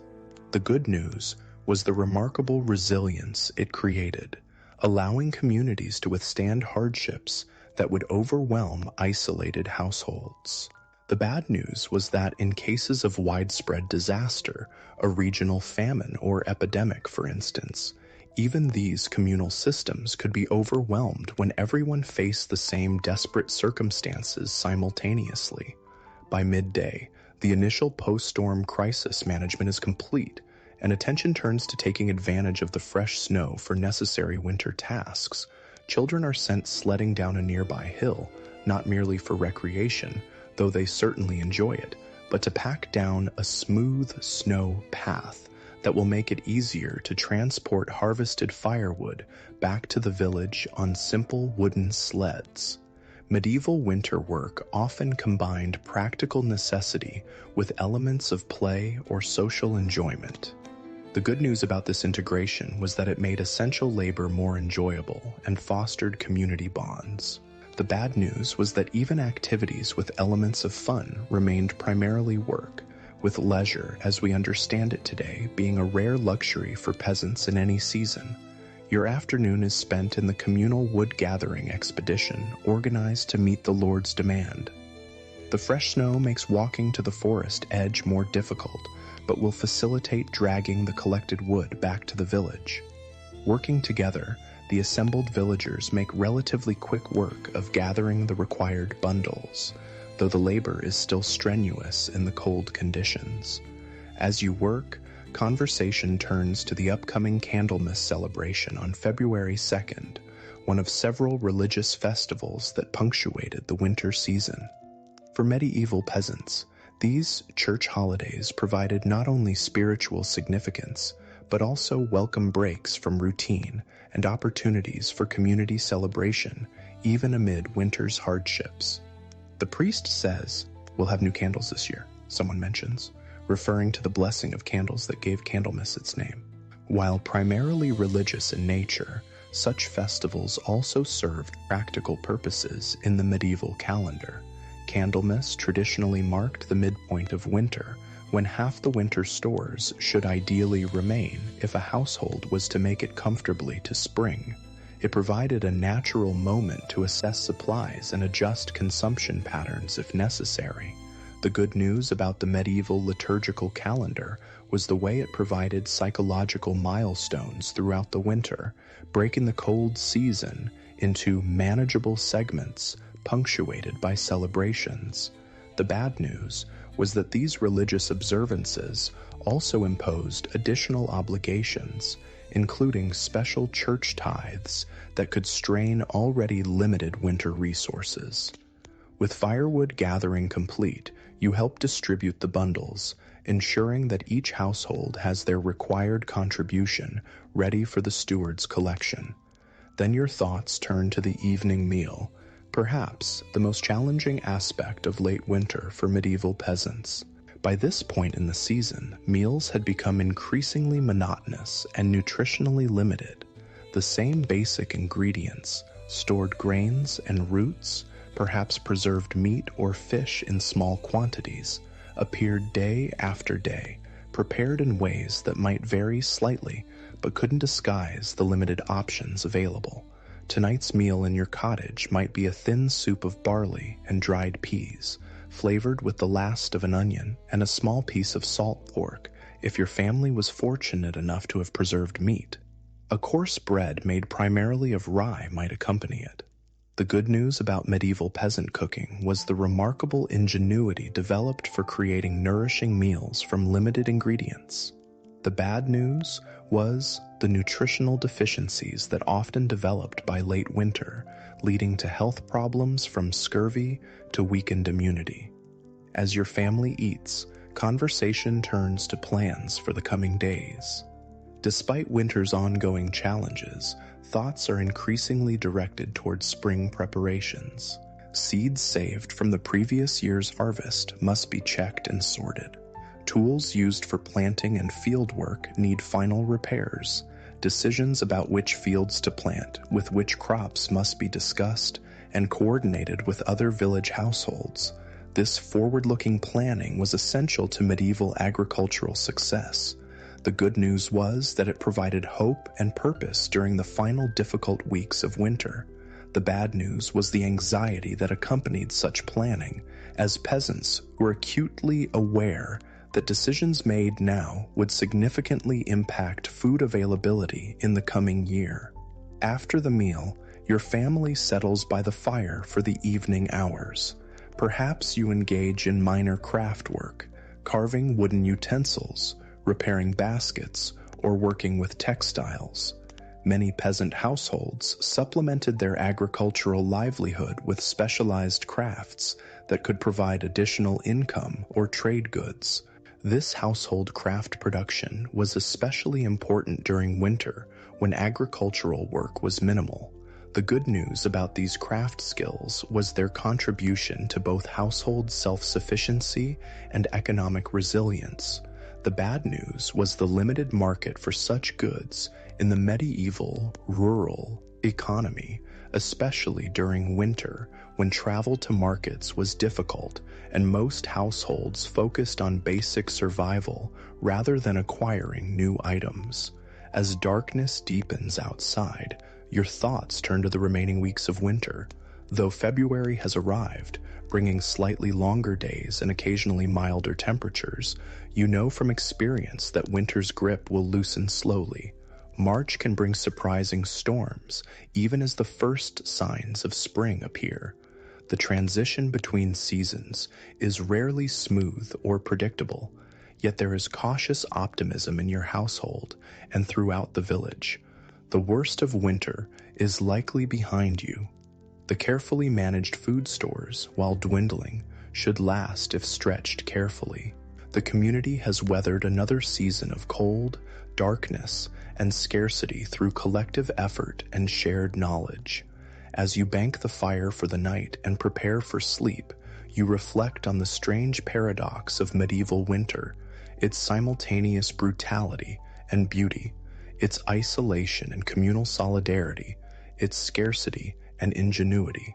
The good news was the remarkable resilience it created, allowing communities to withstand hardships that would overwhelm isolated households. The bad news was that in cases of widespread disaster, a regional famine or epidemic, for instance, even these communal systems could be overwhelmed when everyone faced the same desperate circumstances simultaneously. By midday, the initial post-storm crisis management is complete, and attention turns to taking advantage of the fresh snow for necessary winter tasks. Children are sent sledding down a nearby hill, not merely for recreation, though they certainly enjoy it, but to pack down a smooth snow path that will make it easier to transport harvested firewood back to the village on simple wooden sleds. Medieval winter work often combined practical necessity with elements of play or social enjoyment. The good news about this integration was that it made essential labor more enjoyable and fostered community bonds. The bad news was that even activities with elements of fun remained primarily work, with leisure as we understand it today being a rare luxury for peasants in any season. Your afternoon is spent in the communal wood-gathering expedition organized to meet the Lord's demand. The fresh snow makes walking to the forest edge more difficult, but will facilitate dragging the collected wood back to the village. Working together, the assembled villagers make relatively quick work of gathering the required bundles, though the labor is still strenuous in the cold conditions. As you work, conversation turns to the upcoming Candlemas celebration on February 2nd, one of several religious festivals that punctuated the winter season. For medieval peasants, these church holidays provided not only spiritual significance, but also welcome breaks from routine and opportunities for community celebration, even amid winter's hardships. The priest says, "We'll have new candles this year," someone mentions, referring to the blessing of candles that gave Candlemas its name. While primarily religious in nature, such festivals also served practical purposes in the medieval calendar. Candlemas traditionally marked the midpoint of winter, when half the winter stores should ideally remain if a household was to make it comfortably to spring. It provided a natural moment to assess supplies and adjust consumption patterns if necessary. The good news about the medieval liturgical calendar was the way it provided psychological milestones throughout the winter, breaking the cold season into manageable segments punctuated by celebrations. The bad news was that these religious observances also imposed additional obligations, including special church tithes that could strain already limited winter resources. With firewood gathering complete, you help distribute the bundles, ensuring that each household has their required contribution ready for the steward's collection. Then your thoughts turn to the evening meal, perhaps the most challenging aspect of late winter for medieval peasants. By this point in the season, meals had become increasingly monotonous and nutritionally limited. The same basic ingredients, stored grains and roots, perhaps preserved meat or fish in small quantities, appeared day after day, prepared in ways that might vary slightly but couldn't disguise the limited options available. Tonight's meal in your cottage might be a thin soup of barley and dried peas, flavored with the last of an onion and a small piece of salt pork if your family was fortunate enough to have preserved meat. A coarse bread made primarily of rye might accompany it. The good news about medieval peasant cooking was the remarkable ingenuity developed for creating nourishing meals from limited ingredients. The bad news was the nutritional deficiencies that often developed by late winter, leading to health problems from scurvy to weakened immunity. As your family eats, conversation turns to plans for the coming days. Despite winter's ongoing challenges, thoughts are increasingly directed towards spring preparations. Seeds saved from the previous year's harvest must be checked and sorted. Tools used for planting and field work need final repairs. Decisions about which fields to plant with which crops must be discussed and coordinated with other village households. This forward-looking planning was essential to medieval agricultural success. The good news was that it provided hope and purpose during the final difficult weeks of winter. The bad news was the anxiety that accompanied such planning, as peasants were acutely aware that decisions made now would significantly impact food availability in the coming year. After the meal, your family settles by the fire for the evening hours. Perhaps you engage in minor craft work, carving wooden utensils, repairing baskets, or working with textiles. Many peasant households supplemented their agricultural livelihood with specialized crafts that could provide additional income or trade goods. This household craft production was especially important during winter when agricultural work was minimal. The good news about these craft skills was their contribution to both household self-sufficiency and economic resilience. The bad news was the limited market for such goods in the medieval, rural economy, especially during winter when travel to markets was difficult and most households focused on basic survival rather than acquiring new items. As darkness deepens outside, your thoughts turn to the remaining weeks of winter. Though February has arrived, bringing slightly longer days and occasionally milder temperatures, you know from experience that winter's grip will loosen slowly. March can bring surprising storms, even as the first signs of spring appear. The transition between seasons is rarely smooth or predictable, yet there is cautious optimism in your household and throughout the village. The worst of winter is likely behind you. The carefully managed food stores, while dwindling, should last if stretched carefully. The community has weathered another season of cold, darkness, and scarcity through collective effort and shared knowledge. As you bank the fire for the night and prepare for sleep, you reflect on the strange paradox of medieval winter. its simultaneous brutality and beauty, its isolation and communal solidarity, its scarcity and ingenuity.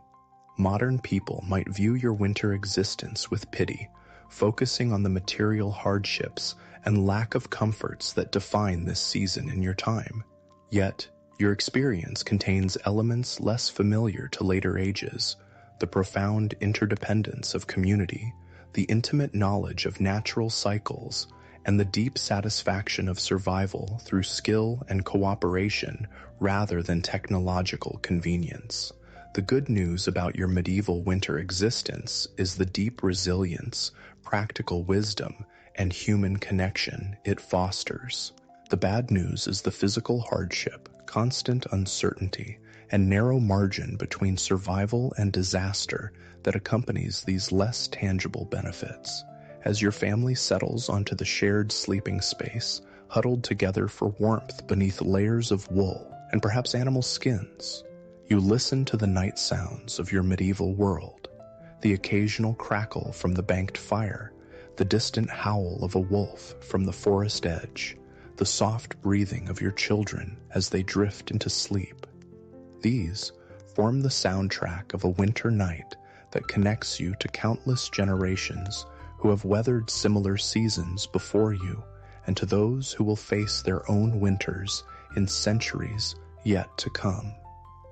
Modern people might view your winter existence with pity, focusing on the material hardships and lack of comforts that define this season in your time. Yet, your experience contains elements less familiar to later ages: the profound interdependence of community, the intimate knowledge of natural cycles, and the deep satisfaction of survival through skill and cooperation rather than technological convenience. The good news about your medieval winter existence is the deep resilience, practical wisdom, and human connection it fosters. The bad news is the physical hardship, constant uncertainty, and narrow margin between survival and disaster that accompanies these less tangible benefits. As your family settles onto the shared sleeping space, huddled together for warmth beneath layers of wool and perhaps animal skins, you listen to the night sounds of your medieval world: the occasional crackle from the banked fire, the distant howl of a wolf from the forest edge, the soft breathing of your children as they drift into sleep. These form the soundtrack of a winter night that connects you to countless generations who have weathered similar seasons before you, and to those who will face their own winters in centuries yet to come.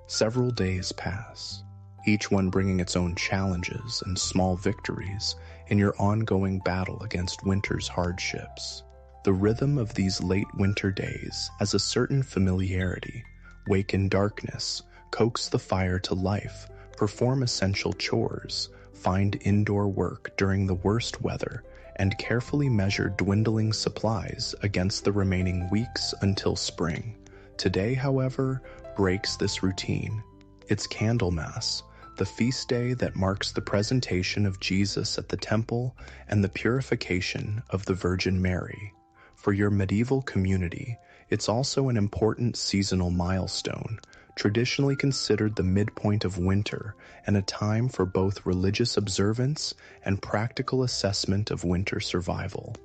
Several days pass, each one bringing its own challenges and small victories in your ongoing battle against winter's hardships. The rhythm of these late winter days has a certain familiarity: wake in darkness, coax the fire to life, perform essential chores, find indoor work during the worst weather, and carefully measure dwindling supplies against the remaining weeks until spring. Today, however, breaks this routine. It's Candlemas, the feast day that marks the presentation of Jesus at the temple and the purification of the Virgin Mary. For your medieval community, it's also an important seasonal milestone, traditionally considered the midpoint of winter and a time for both religious observance and practical assessment of winter survival.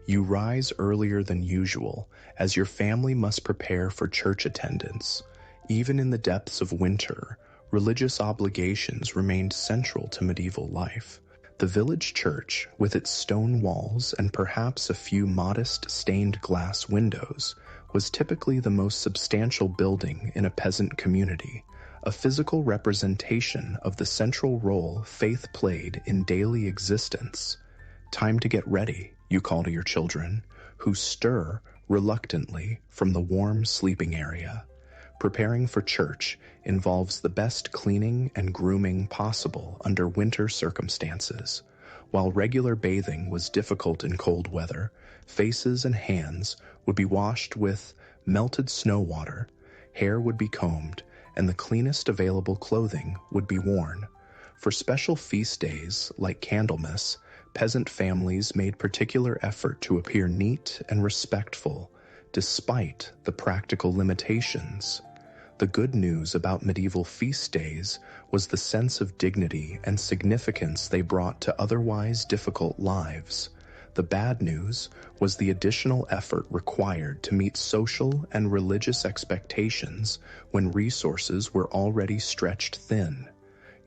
You rise earlier than usual, as your family must prepare for church attendance. Even in the depths of winter, religious obligations remained central to medieval life. The village church, with its stone walls and perhaps a few modest stained glass windows, was typically the most substantial building in a peasant community, a physical representation of the central role faith played in daily existence. Time to get ready, you call to your children, who stir reluctantly from the warm sleeping area. Preparing for church involves the best cleaning and grooming possible under winter circumstances. While regular bathing was difficult in cold weather, faces and hands would be washed with melted snow water, hair would be combed, and the cleanest available clothing would be worn. For special feast days like Candlemas, peasant families made particular effort to appear neat and respectful, despite the practical limitations. The good news about medieval feast days was the sense of dignity and significance they brought to otherwise difficult lives. The bad news was the additional effort required to meet social and religious expectations when resources were already stretched thin.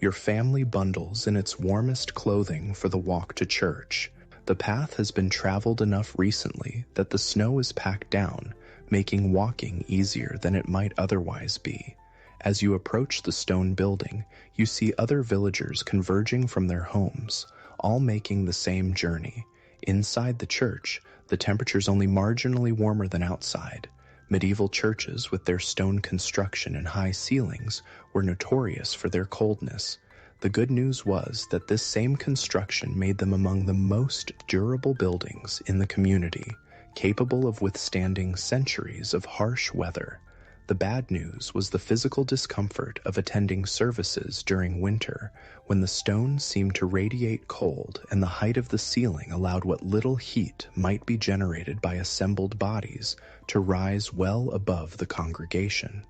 Your family bundles in its warmest clothing for the walk to church. The path has been traveled enough recently that the snow is packed down, making walking easier than it might otherwise be. As you approach the stone building, you see other villagers converging from their homes, all making the same journey. Inside the church, the temperature's only marginally warmer than outside. Medieval churches, with their stone construction and high ceilings, were notorious for their coldness. The good news was that this same construction made them among the most durable buildings in the community, capable of withstanding centuries of harsh weather. The bad news was the physical discomfort of attending services during winter, when the stone seemed to radiate cold and the height of the ceiling allowed what little heat might be generated by assembled bodies to rise well above the congregation.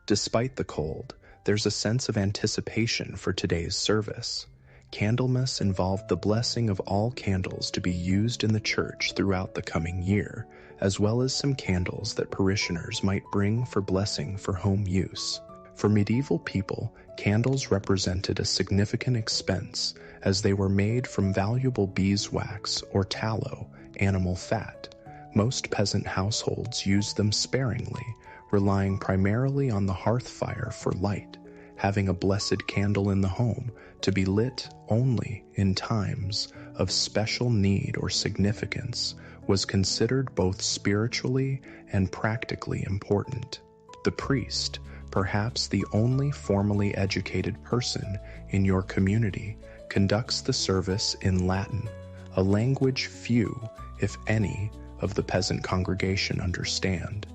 Despite the cold, there's a sense of anticipation for today's service. Candlemas involved the blessing of all candles to be used in the church throughout the coming year, as well as some candles that parishioners might bring for blessing for home use. For medieval people, candles represented a significant expense as they were made from valuable beeswax or tallow, animal fat. Most peasant households used them sparingly, relying primarily on the hearth fire for light, having a blessed candle in the home to be lit only in times of special need or significance was considered both spiritually and practically important. The priest, perhaps the only formally educated person in your community, conducts the service in Latin, a language few, if any, of the peasant congregation understand.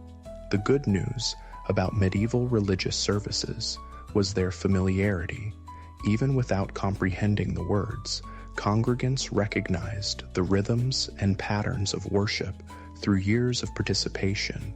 The good news about medieval religious services was their familiarity. Even without comprehending the words, congregants recognized the rhythms and patterns of worship through years of participation.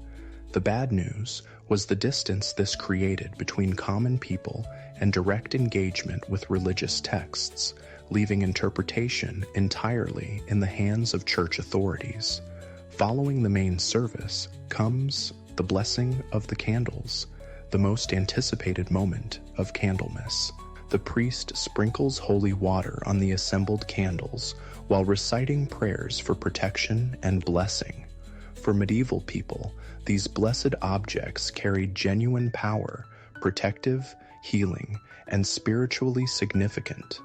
The bad news was the distance this created between common people and direct engagement with religious texts, leaving interpretation entirely in the hands of church authorities. Following the main service comes the blessing of the candles, the most anticipated moment of Candlemas. The priest sprinkles holy water on the assembled candles while reciting prayers for protection and blessing. For medieval people, these blessed objects carried genuine power, protective, healing, and spiritually significant.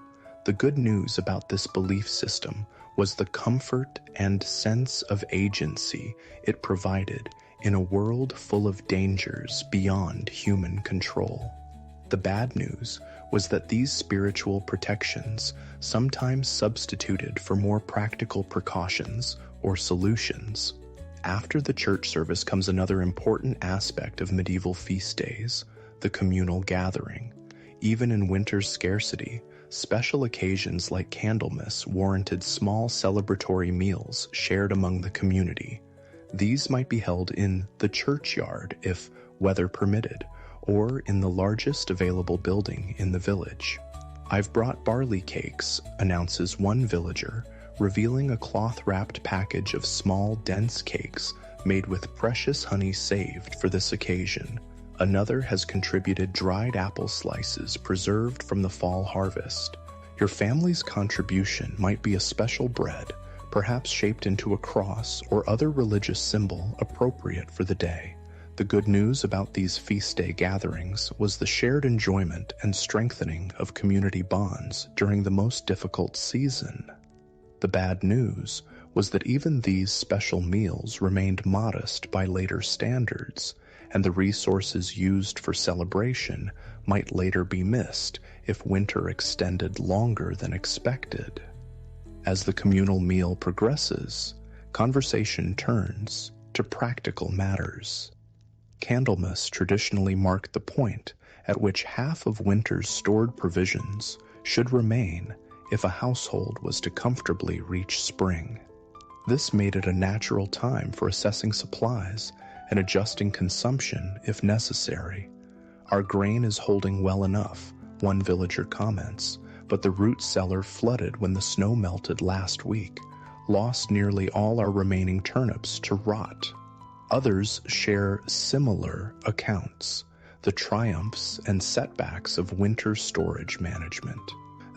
The good news about this belief system was the comfort and sense of agency it provided in a world full of dangers beyond human control. The bad news was that these spiritual protections sometimes substituted for more practical precautions or solutions. After the church service comes another important aspect of medieval feast days, the communal gathering. Even in winter's scarcity, special occasions like Candlemas warranted small celebratory meals shared among the community. These might be held in the churchyard if weather permitted, or in the largest available building in the village. "I've brought barley cakes," announces one villager, revealing a cloth-wrapped package of small, dense cakes made with precious honey saved for this occasion. Another has contributed dried apple slices preserved from the fall harvest. Your family's contribution might be a special bread, perhaps shaped into a cross or other religious symbol appropriate for the day. The good news about these feast day gatherings was the shared enjoyment and strengthening of community bonds during the most difficult season. The bad news was that even these special meals remained modest by later standards, and the resources used for celebration might later be missed if winter extended longer than expected. As the communal meal progresses, conversation turns to practical matters. Candlemas traditionally marked the point at which half of winter's stored provisions should remain if a household was to comfortably reach spring. This made it a natural time for assessing supplies and adjusting consumption if necessary. "Our grain is holding well enough," one villager comments, "but the root cellar flooded when the snow melted last week, lost nearly all our remaining turnips to rot." Others share similar accounts, the triumphs and setbacks of winter storage management.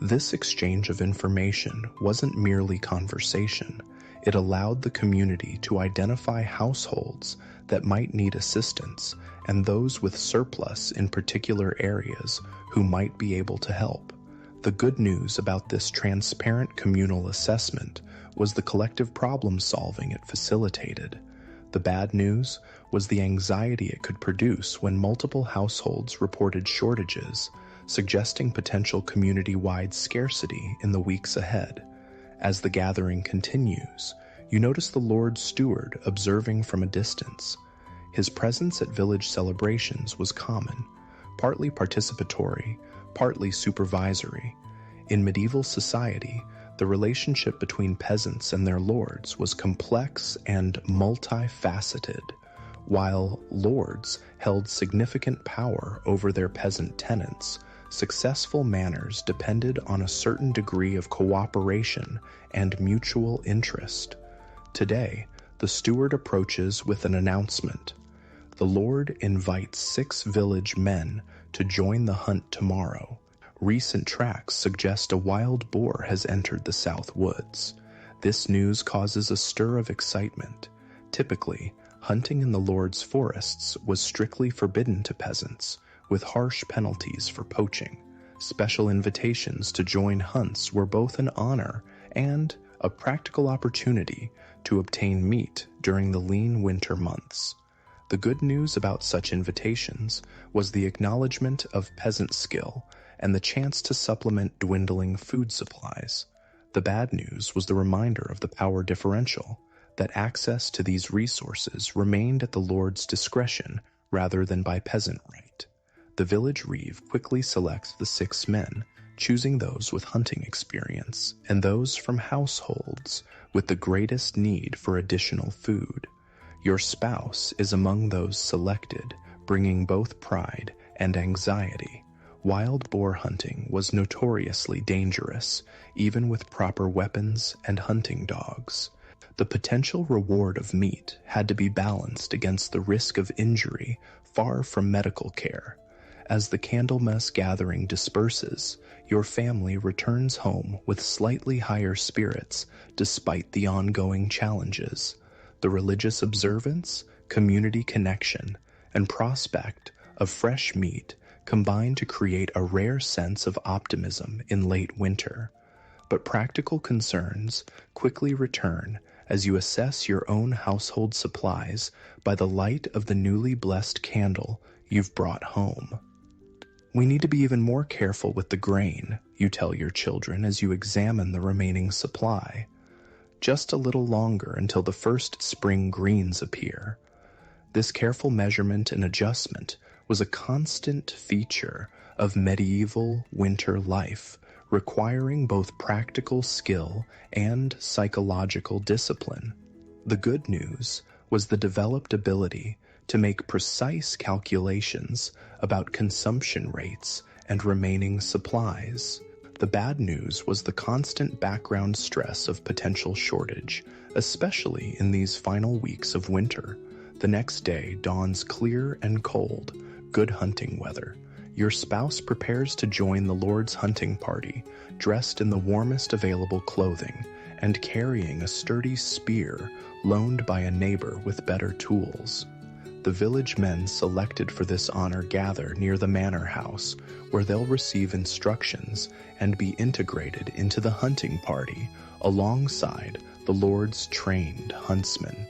This exchange of information wasn't merely conversation. It allowed the community to identify households that might need assistance and those with surplus in particular areas who might be able to help. The good news about this transparent communal assessment was the collective problem solving it facilitated. The bad news was the anxiety it could produce when multiple households reported shortages, suggesting potential community-wide scarcity in the weeks ahead. As the gathering continues, you notice the Lord Steward observing from a distance. His presence at village celebrations was common, partly participatory, partly supervisory. In medieval society, the relationship between peasants and their lords was complex and multifaceted. While lords held significant power over their peasant tenants, Successful manors depended on a certain degree of cooperation and mutual interest. Today, the steward approaches with an announcement. The Lord invites 6 village men to join the hunt tomorrow. Recent tracks suggest a wild boar has entered the South Woods. This news causes a stir of excitement. Typically, hunting in the Lord's forests was strictly forbidden to peasants, with harsh penalties for poaching. Special invitations to join hunts were both an honor and a practical opportunity to obtain meat during the lean winter months. The good news about such invitations was the acknowledgement of peasant skill and the chance to supplement dwindling food supplies. The bad news was the reminder of the power differential, that access to these resources remained at the Lord's discretion rather than by peasant right. The village reeve quickly selects the 6 men, choosing those with hunting experience and those from households with the greatest need for additional food. Your spouse is among those selected, bringing both pride and anxiety. Wild boar hunting was notoriously dangerous, even with proper weapons and hunting dogs. The potential reward of meat had to be balanced against the risk of injury far from medical care. As the Candlemas gathering disperses, your family returns home with slightly higher spirits despite the ongoing challenges. The religious observance, community connection, and prospect of fresh meat combine to create a rare sense of optimism in late winter. But practical concerns quickly return as you assess your own household supplies by the light of the newly blessed candle you've brought home. We need to be even more careful with the grain, you tell your children as you examine the remaining supply. Just a little longer until the first spring greens appear. This careful measurement and adjustment was a constant feature of medieval winter life, requiring both practical skill and psychological discipline. The good news was the developed ability to make precise calculations about consumption rates and remaining supplies. The bad news was the constant background stress of potential shortage, especially in these final weeks of winter. The next day dawns clear and cold, good hunting weather. Your spouse prepares to join the Lord's hunting party, dressed in the warmest available clothing and carrying a sturdy spear loaned by a neighbor with better tools. The village men selected for this honor gather near the manor house, where they'll receive instructions and be integrated into the hunting party alongside the Lord's trained huntsmen.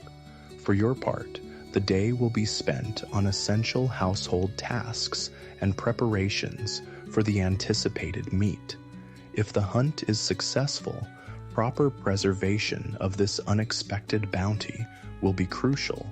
For your part, the day will be spent on essential household tasks and preparations for the anticipated meat. If the hunt is successful, proper preservation of this unexpected bounty will be crucial.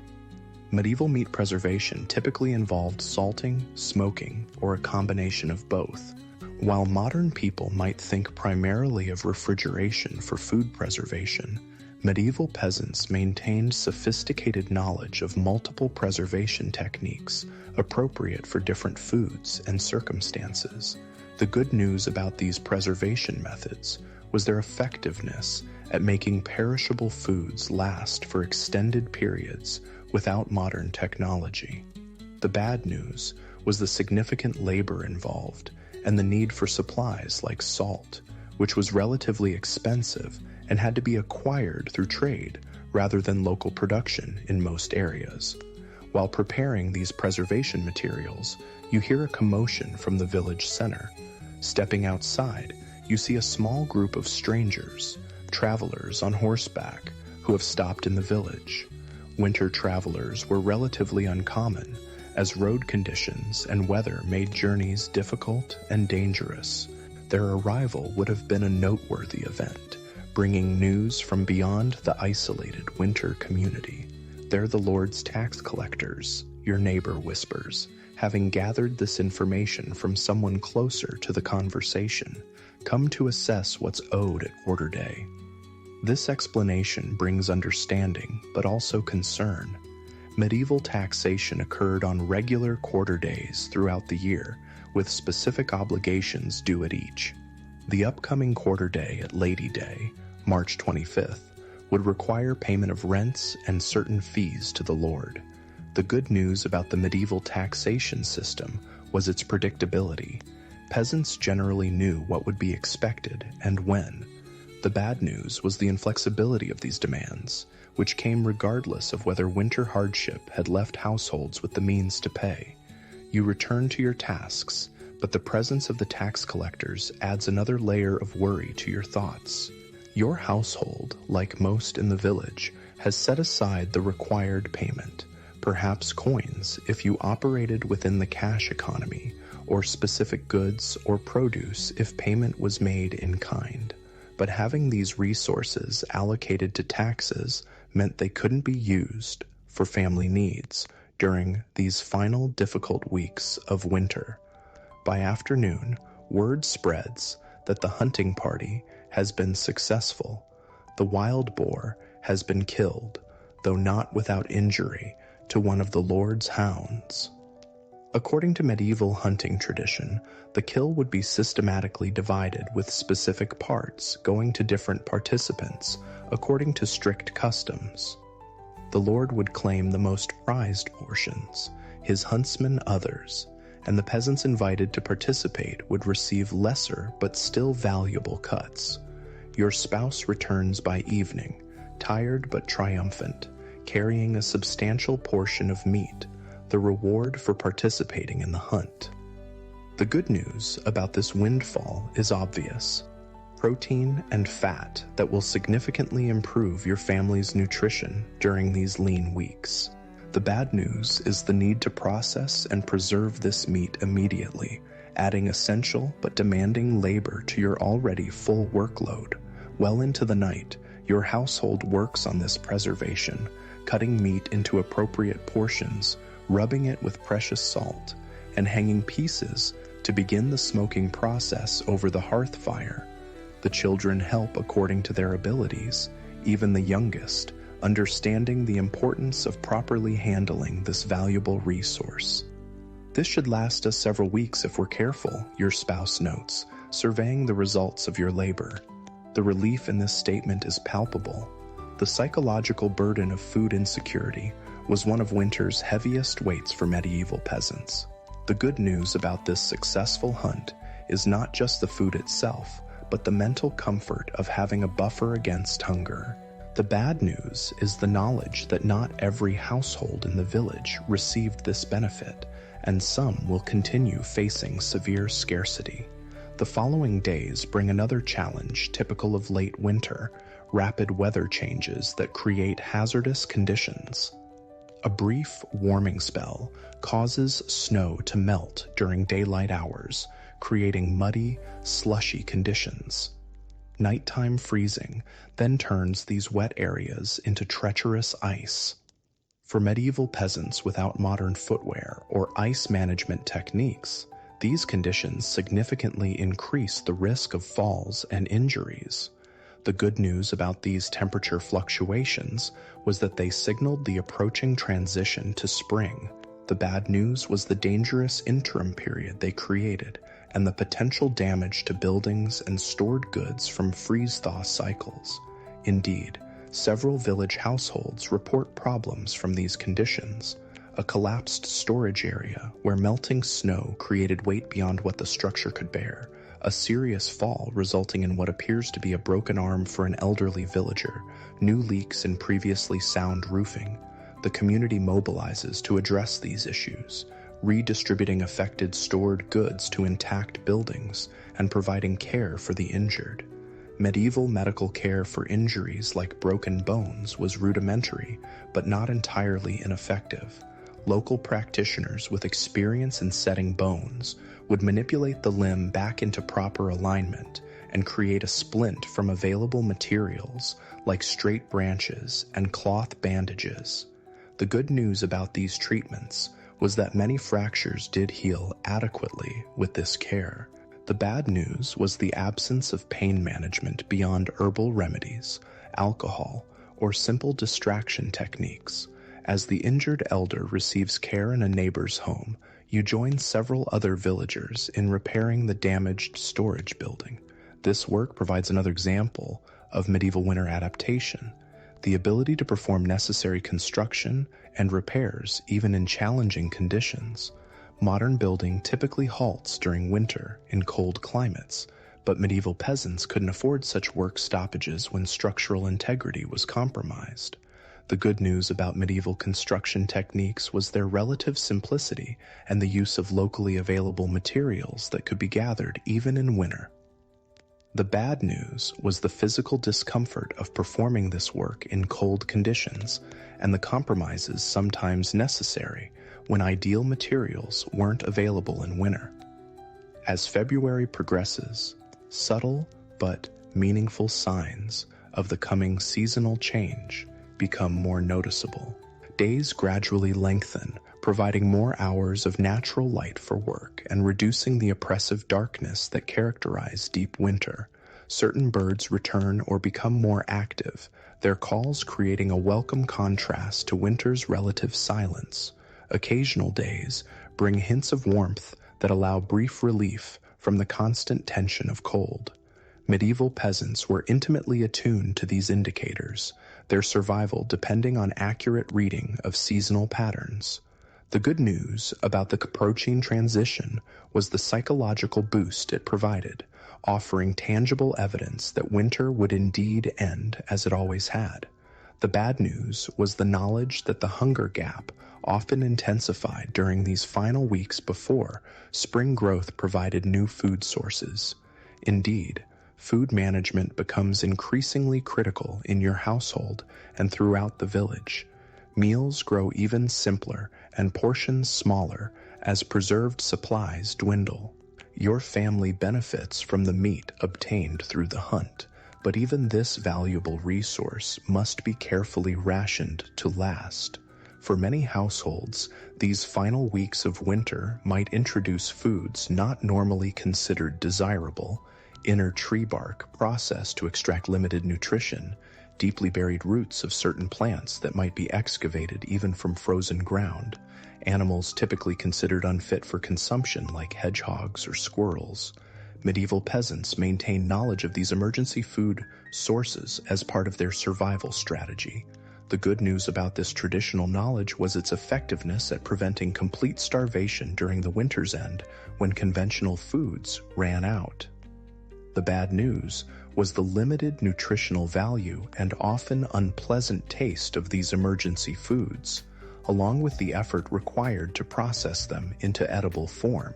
Medieval meat preservation typically involved salting, smoking, or a combination of both. While modern people might think primarily of refrigeration for food preservation, medieval peasants maintained sophisticated knowledge of multiple preservation techniques appropriate for different foods and circumstances. The good news about these preservation methods was their effectiveness at making perishable foods last for extended periods without modern technology. The bad news was the significant labor involved and the need for supplies like salt, which was relatively expensive and had to be acquired through trade rather than local production in most areas. While preparing these preservation materials, you hear a commotion from the village center. Stepping outside, you see a small group of strangers, travelers on horseback, who have stopped in the village. Winter travelers were relatively uncommon, as road conditions and weather made journeys difficult and dangerous. Their arrival would have been a noteworthy event, bringing news from beyond the isolated winter community. They're the Lord's tax collectors, your neighbor whispers, having gathered this information from someone closer to the conversation, come to assess what's owed at quarter day. This explanation brings understanding, but also concern. Medieval taxation occurred on regular quarter days throughout the year, with specific obligations due at each. The upcoming quarter day at Lady Day, March 25th, would require payment of rents and certain fees to the Lord. The good news about the medieval taxation system was its predictability. Peasants generally knew what would be expected and when. The bad news was the inflexibility of these demands, which came regardless of whether winter hardship had left households with the means to pay. You return to your tasks, but the presence of the tax collectors adds another layer of worry to your thoughts. Your household, like most in the village, has set aside the required payment, perhaps coins if you operated within the cash economy, or specific goods or produce if payment was made in kind. But having these resources allocated to taxes meant they couldn't be used for family needs during these final difficult weeks of winter. By afternoon, word spreads that the hunting party has been successful. The wild boar has been killed, though not without injury, to one of the Lord's hounds. According to medieval hunting tradition, the kill would be systematically divided with specific parts going to different participants according to strict customs. The Lord would claim the most prized portions, his huntsmen others, and the peasants invited to participate would receive lesser but still valuable cuts. Your spouse returns by evening, tired but triumphant, carrying a substantial portion of meat, the reward for participating in the hunt. The good news about this windfall is obvious: protein and fat that will significantly improve your family's nutrition during these lean weeks. The bad news is the need to process and preserve this meat immediately, adding essential but demanding labor to your already full workload. Well into the night, your household works on this preservation, cutting meat into appropriate portions, rubbing it with precious salt, and hanging pieces to begin the smoking process over the hearth fire. The children help according to their abilities, even the youngest, understanding the importance of properly handling this valuable resource. This should last us several weeks if we're careful, your spouse notes, surveying the results of your labor. The relief in this statement is palpable. The psychological burden of food insecurity was one of winter's heaviest weights for medieval peasants. The good news about this successful hunt is not just the food itself, but the mental comfort of having a buffer against hunger. The bad news is the knowledge that not every household in the village received this benefit, and some will continue facing severe scarcity. The following days bring another challenge typical of late winter: rapid weather changes that create hazardous conditions. A brief warming spell causes snow to melt during daylight hours, creating muddy, slushy conditions. Nighttime freezing then turns these wet areas into treacherous ice. For medieval peasants without modern footwear or ice management techniques, these conditions significantly increase the risk of falls and injuries. The good news about these temperature fluctuations was that they signaled the approaching transition to spring. The bad news was the dangerous interim period they created and the potential damage to buildings and stored goods from freeze-thaw cycles. Indeed, several village households report problems from these conditions. A collapsed storage area where melting snow created weight beyond what the structure could bear, a serious fall resulting in what appears to be a broken arm for an elderly villager, new leaks in previously sound roofing. The community mobilizes to address these issues, redistributing affected stored goods to intact buildings and providing care for the injured. Medieval medical care for injuries like broken bones was rudimentary, but not entirely ineffective. Local practitioners with experience in setting bones would manipulate the limb back into proper alignment and create a splint from available materials like straight branches and cloth bandages. The good news about these treatments was that many fractures did heal adequately with this care. The bad news was the absence of pain management beyond herbal remedies, alcohol, or simple distraction techniques, As the injured elder receives care in a neighbor's home, you join several other villagers in repairing the damaged storage building. This work provides another example of medieval winter adaptation, the ability to perform necessary construction and repairs even in challenging conditions. Modern building typically halts during winter in cold climates, but medieval peasants couldn't afford such work stoppages when structural integrity was compromised. The good news about medieval construction techniques was their relative simplicity and the use of locally available materials that could be gathered even in winter. The bad news was the physical discomfort of performing this work in cold conditions and the compromises sometimes necessary when ideal materials weren't available in winter. As February progresses, subtle but meaningful signs of the coming seasonal change become more noticeable. Days gradually lengthen, providing more hours of natural light for work and reducing the oppressive darkness that characterized deep winter. Certain birds return or become more active, their calls creating a welcome contrast to winter's relative silence. Occasional days bring hints of warmth that allow brief relief from the constant tension of cold. Medieval peasants were intimately attuned to these indicators, their survival depending on accurate reading of seasonal patterns. The good news about the approaching transition was the psychological boost it provided, offering tangible evidence that winter would indeed end as it always had. The bad news was the knowledge that the hunger gap often intensified during these final weeks before spring growth provided new food sources. Indeed, food management becomes increasingly critical in your household and throughout the village. Meals grow even simpler and portions smaller as preserved supplies dwindle. Your family benefits from the meat obtained through the hunt, but even this valuable resource must be carefully rationed to last. For many households, these final weeks of winter might introduce foods not normally considered desirable: inner tree bark processed to extract limited nutrition, deeply buried roots of certain plants that might be excavated even from frozen ground, animals typically considered unfit for consumption like hedgehogs or squirrels. Medieval peasants maintained knowledge of these emergency food sources as part of their survival strategy. The good news about this traditional knowledge was its effectiveness at preventing complete starvation during the winter's end when conventional foods ran out. The bad news was the limited nutritional value and often unpleasant taste of these emergency foods, along with the effort required to process them into edible form.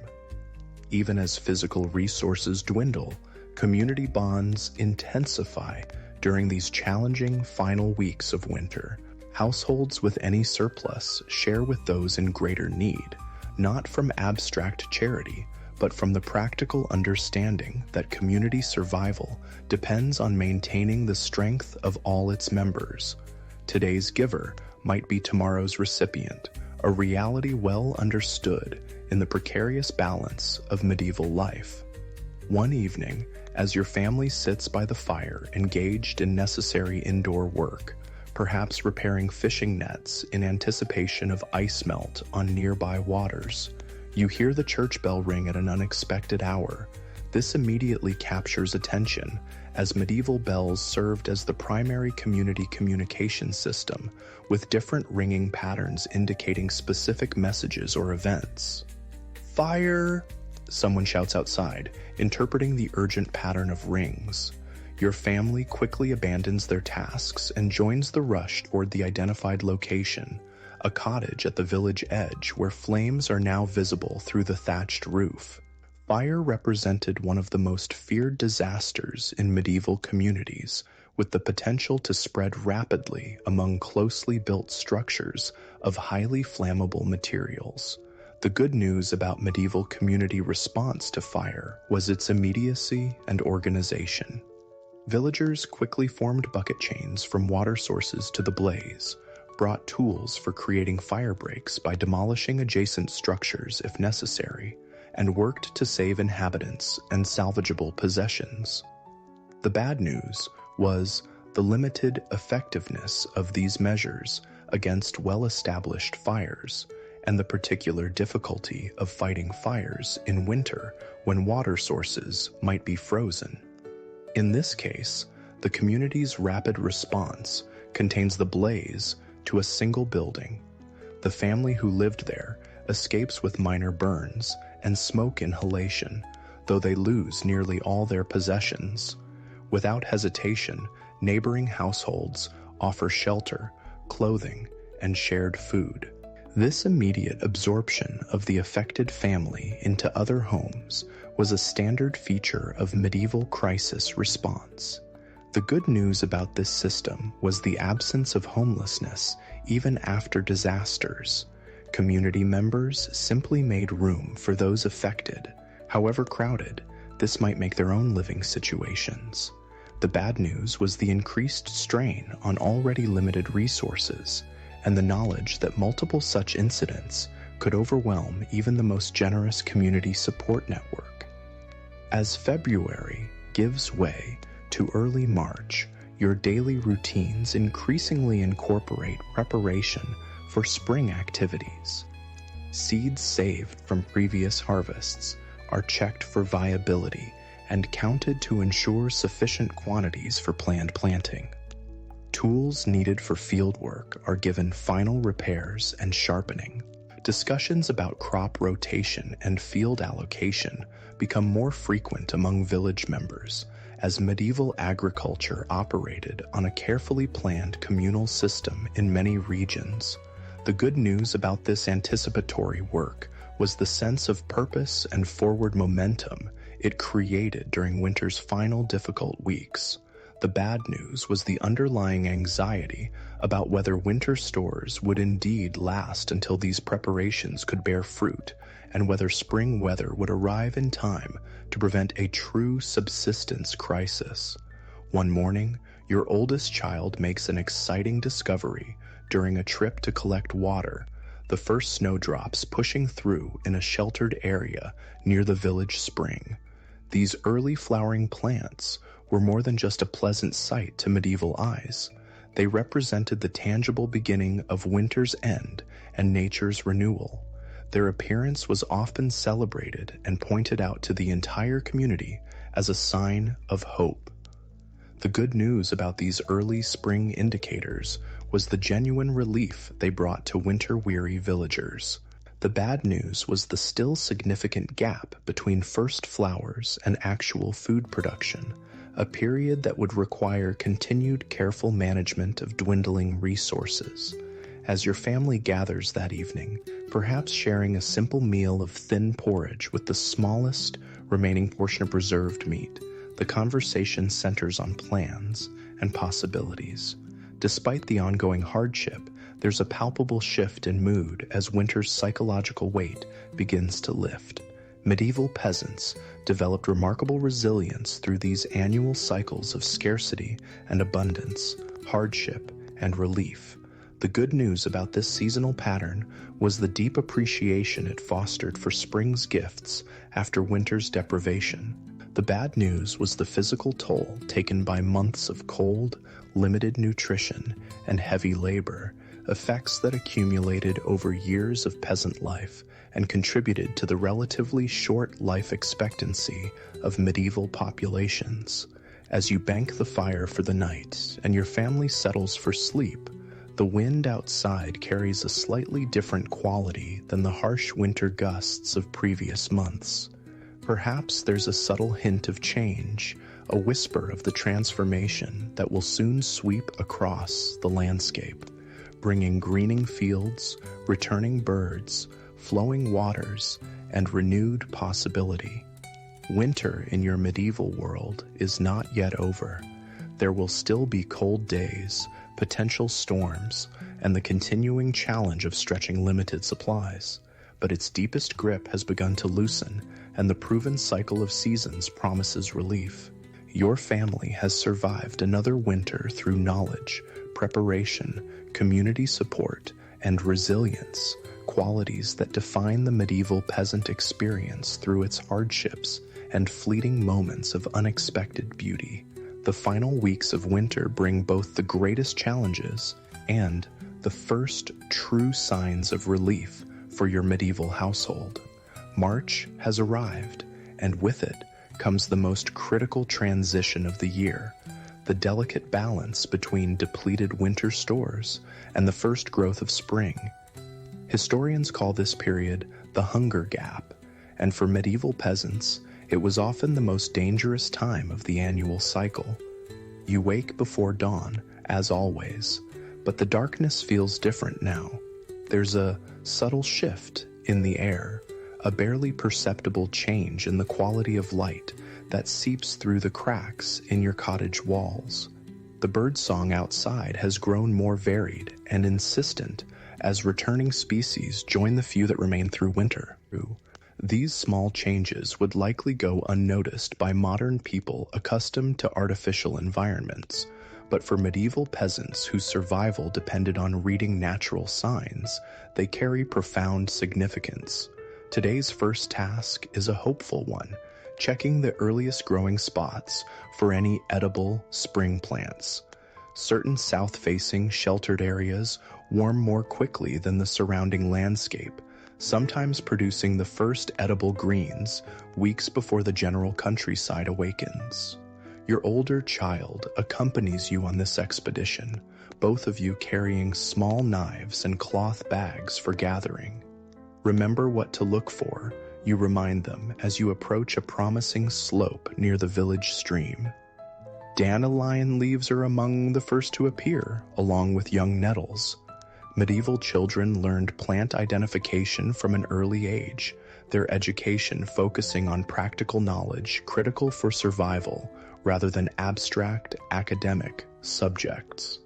Even as physical resources dwindle, community bonds intensify during these challenging final weeks of winter. Households with any surplus share with those in greater need, not from abstract charity, but from the practical understanding that community survival depends on maintaining the strength of all its members. Today's giver might be tomorrow's recipient, a reality well understood in the precarious balance of medieval life. One evening, as your family sits by the fire engaged in necessary indoor work, perhaps repairing fishing nets in anticipation of ice melt on nearby waters, you hear the church bell ring at an unexpected hour. This immediately captures attention, as medieval bells served as the primary community communication system, with different ringing patterns indicating specific messages or events. "Fire!" someone shouts outside, interpreting the urgent pattern of rings. Your family quickly abandons their tasks and joins the rush toward the identified location, a cottage at the village edge where flames are now visible through the thatched roof. Fire represented one of the most feared disasters in medieval communities, with the potential to spread rapidly among closely built structures of highly flammable materials. The good news about medieval community response to fire was its immediacy and organization. Villagers quickly formed bucket chains from water sources to the blaze, brought tools for creating fire breaks by demolishing adjacent structures if necessary, and worked to save inhabitants and salvageable possessions. The bad news was the limited effectiveness of these measures against well-established fires, and the particular difficulty of fighting fires in winter when water sources might be frozen. In this case, the community's rapid response contains the blaze to a single building. The family who lived there escapes with minor burns and smoke inhalation, though they lose nearly all their possessions. Without hesitation, neighboring households offer shelter, clothing, and shared food. This immediate absorption of the affected family into other homes was a standard feature of medieval crisis response. The good news about this system was the absence of homelessness even after disasters. Community members simply made room for those affected. However crowded, this might make their own living situations. The bad news was the increased strain on already limited resources, and the knowledge that multiple such incidents could overwhelm even the most generous community support network. As February gives way to early March, your daily routines increasingly incorporate preparation for spring activities. Seeds saved from previous harvests are checked for viability and counted to ensure sufficient quantities for planned planting. Tools needed for field work are given final repairs and sharpening. Discussions about crop rotation and field allocation become more frequent among village members, as medieval agriculture operated on a carefully planned communal system in many regions. The good news about this anticipatory work was the sense of purpose and forward momentum it created during winter's final difficult weeks. The bad news was the underlying anxiety about whether winter stores would indeed last until these preparations could bear fruit, and whether spring weather would arrive in time to prevent a true subsistence crisis. One morning, your oldest child makes an exciting discovery during a trip to collect water, the first snowdrops pushing through in a sheltered area near the village spring. These early flowering plants were more than just a pleasant sight to medieval eyes. They represented the tangible beginning of winter's end and nature's renewal. Their appearance was often celebrated and pointed out to the entire community as a sign of hope. The good news about these early spring indicators was the genuine relief they brought to winter-weary villagers. The bad news was the still significant gap between first flowers and actual food production, a period that would require continued careful management of dwindling resources. As your family gathers that evening, perhaps sharing a simple meal of thin porridge with the smallest remaining portion of preserved meat, the conversation centers on plans and possibilities. Despite the ongoing hardship, there's a palpable shift in mood as winter's psychological weight begins to lift. Medieval peasants developed remarkable resilience through these annual cycles of scarcity and abundance, hardship and relief. The good news about this seasonal pattern was the deep appreciation it fostered for spring's gifts after winter's deprivation. The bad news was the physical toll taken by months of cold, limited nutrition, and heavy labor, effects that accumulated over years of peasant life and contributed to the relatively short life expectancy of medieval populations. As you bank the fire for the night and your family settles for sleep, the wind outside carries a slightly different quality than the harsh winter gusts of previous months. Perhaps there's a subtle hint of change, a whisper of the transformation that will soon sweep across the landscape, bringing greening fields, returning birds, flowing waters, and renewed possibility. Winter in your medieval world is not yet over. There will still be cold days, potential storms, and the continuing challenge of stretching limited supplies. But its deepest grip has begun to loosen, and the proven cycle of seasons promises relief. Your family has survived another winter through knowledge, preparation, community support, and resilience, qualities that define the medieval peasant experience through its hardships and fleeting moments of unexpected beauty. The final weeks of winter bring both the greatest challenges and the first true signs of relief for your medieval household. March has arrived, and with it comes the most critical transition of the year, the delicate balance between depleted winter stores and the first growth of spring. Historians call this period the Hunger Gap, and for medieval peasants, it was often the most dangerous time of the annual cycle. You wake before dawn, as always, but the darkness feels different now. There's a subtle shift in the air, a barely perceptible change in the quality of light that seeps through the cracks in your cottage walls. The birdsong outside has grown more varied and insistent as returning species join the few that remain through winter. These small changes would likely go unnoticed by modern people accustomed to artificial environments, but for medieval peasants whose survival depended on reading natural signs, they carry profound significance. Today's first task is a hopeful one, checking the earliest growing spots for any edible spring plants. Certain south-facing sheltered areas warm more quickly than the surrounding landscape, sometimes producing the first edible greens weeks before the general countryside awakens. Your older child accompanies you on this expedition, both of you carrying small knives and cloth bags for gathering. Remember what to look for, you remind them as you approach a promising slope near the village stream. Dandelion leaves are among the first to appear, along with young nettles. Medieval children learned plant identification from an early age, their education focusing on practical knowledge critical for survival rather than abstract academic subjects.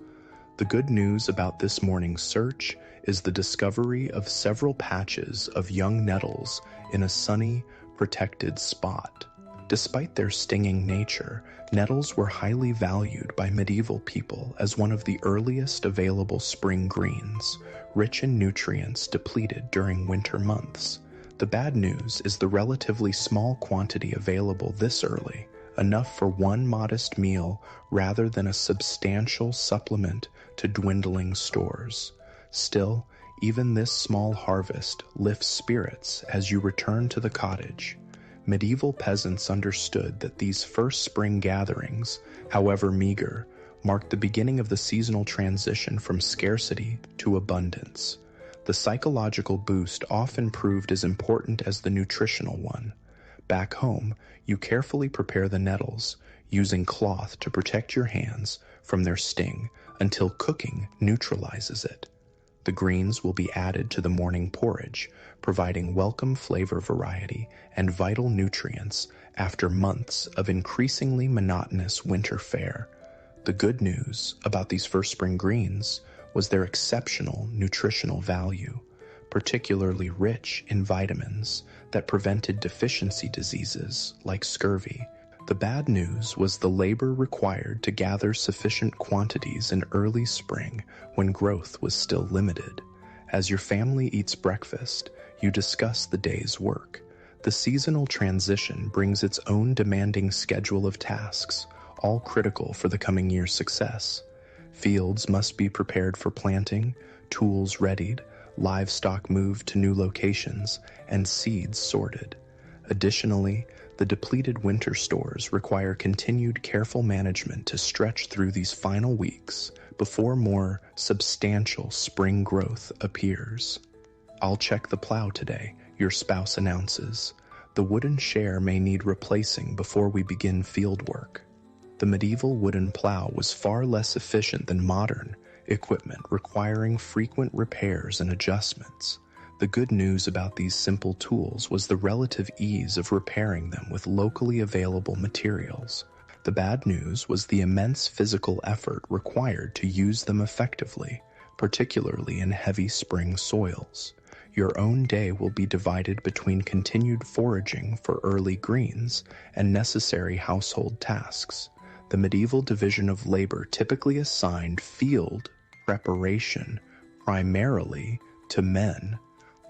The good news about this morning's search is the discovery of several patches of young nettles in a sunny, protected spot. Despite their stinging nature, nettles were highly valued by medieval people as one of the earliest available spring greens, rich in nutrients depleted during winter months. The bad news is the relatively small quantity available this early, enough for one modest meal rather than a substantial supplement to dwindling stores. Still, even this small harvest lifts spirits as you return to the cottage. Medieval peasants understood that these first spring gatherings, however meager, marked the beginning of the seasonal transition from scarcity to abundance. The psychological boost often proved as important as the nutritional one. Back home, you carefully prepare the nettles, using cloth to protect your hands from their sting until cooking neutralizes it. The greens will be added to the morning porridge, providing welcome flavor variety and vital nutrients after months of increasingly monotonous winter fare. The good news about these first spring greens was their exceptional nutritional value, particularly rich in vitamins that prevented deficiency diseases like scurvy. The bad news was the labor required to gather sufficient quantities in early spring when growth was still limited. As your family eats breakfast, you discuss the day's work. The seasonal transition brings its own demanding schedule of tasks, all critical for the coming year's success. Fields must be prepared for planting, tools readied, livestock moved to new locations, and seeds sorted. Additionally, the depleted winter stores require continued careful management to stretch through these final weeks before more substantial spring growth appears. "I'll check the plow today," your spouse announces. "The wooden share may need replacing before we begin field work." The medieval wooden plow was far less efficient than modern equipment, requiring frequent repairs and adjustments. The good news about these simple tools was the relative ease of repairing them with locally available materials. The bad news was the immense physical effort required to use them effectively, particularly in heavy spring soils. Your own day will be divided between continued foraging for early greens and necessary household tasks. The medieval division of labor typically assigned field preparation primarily to men,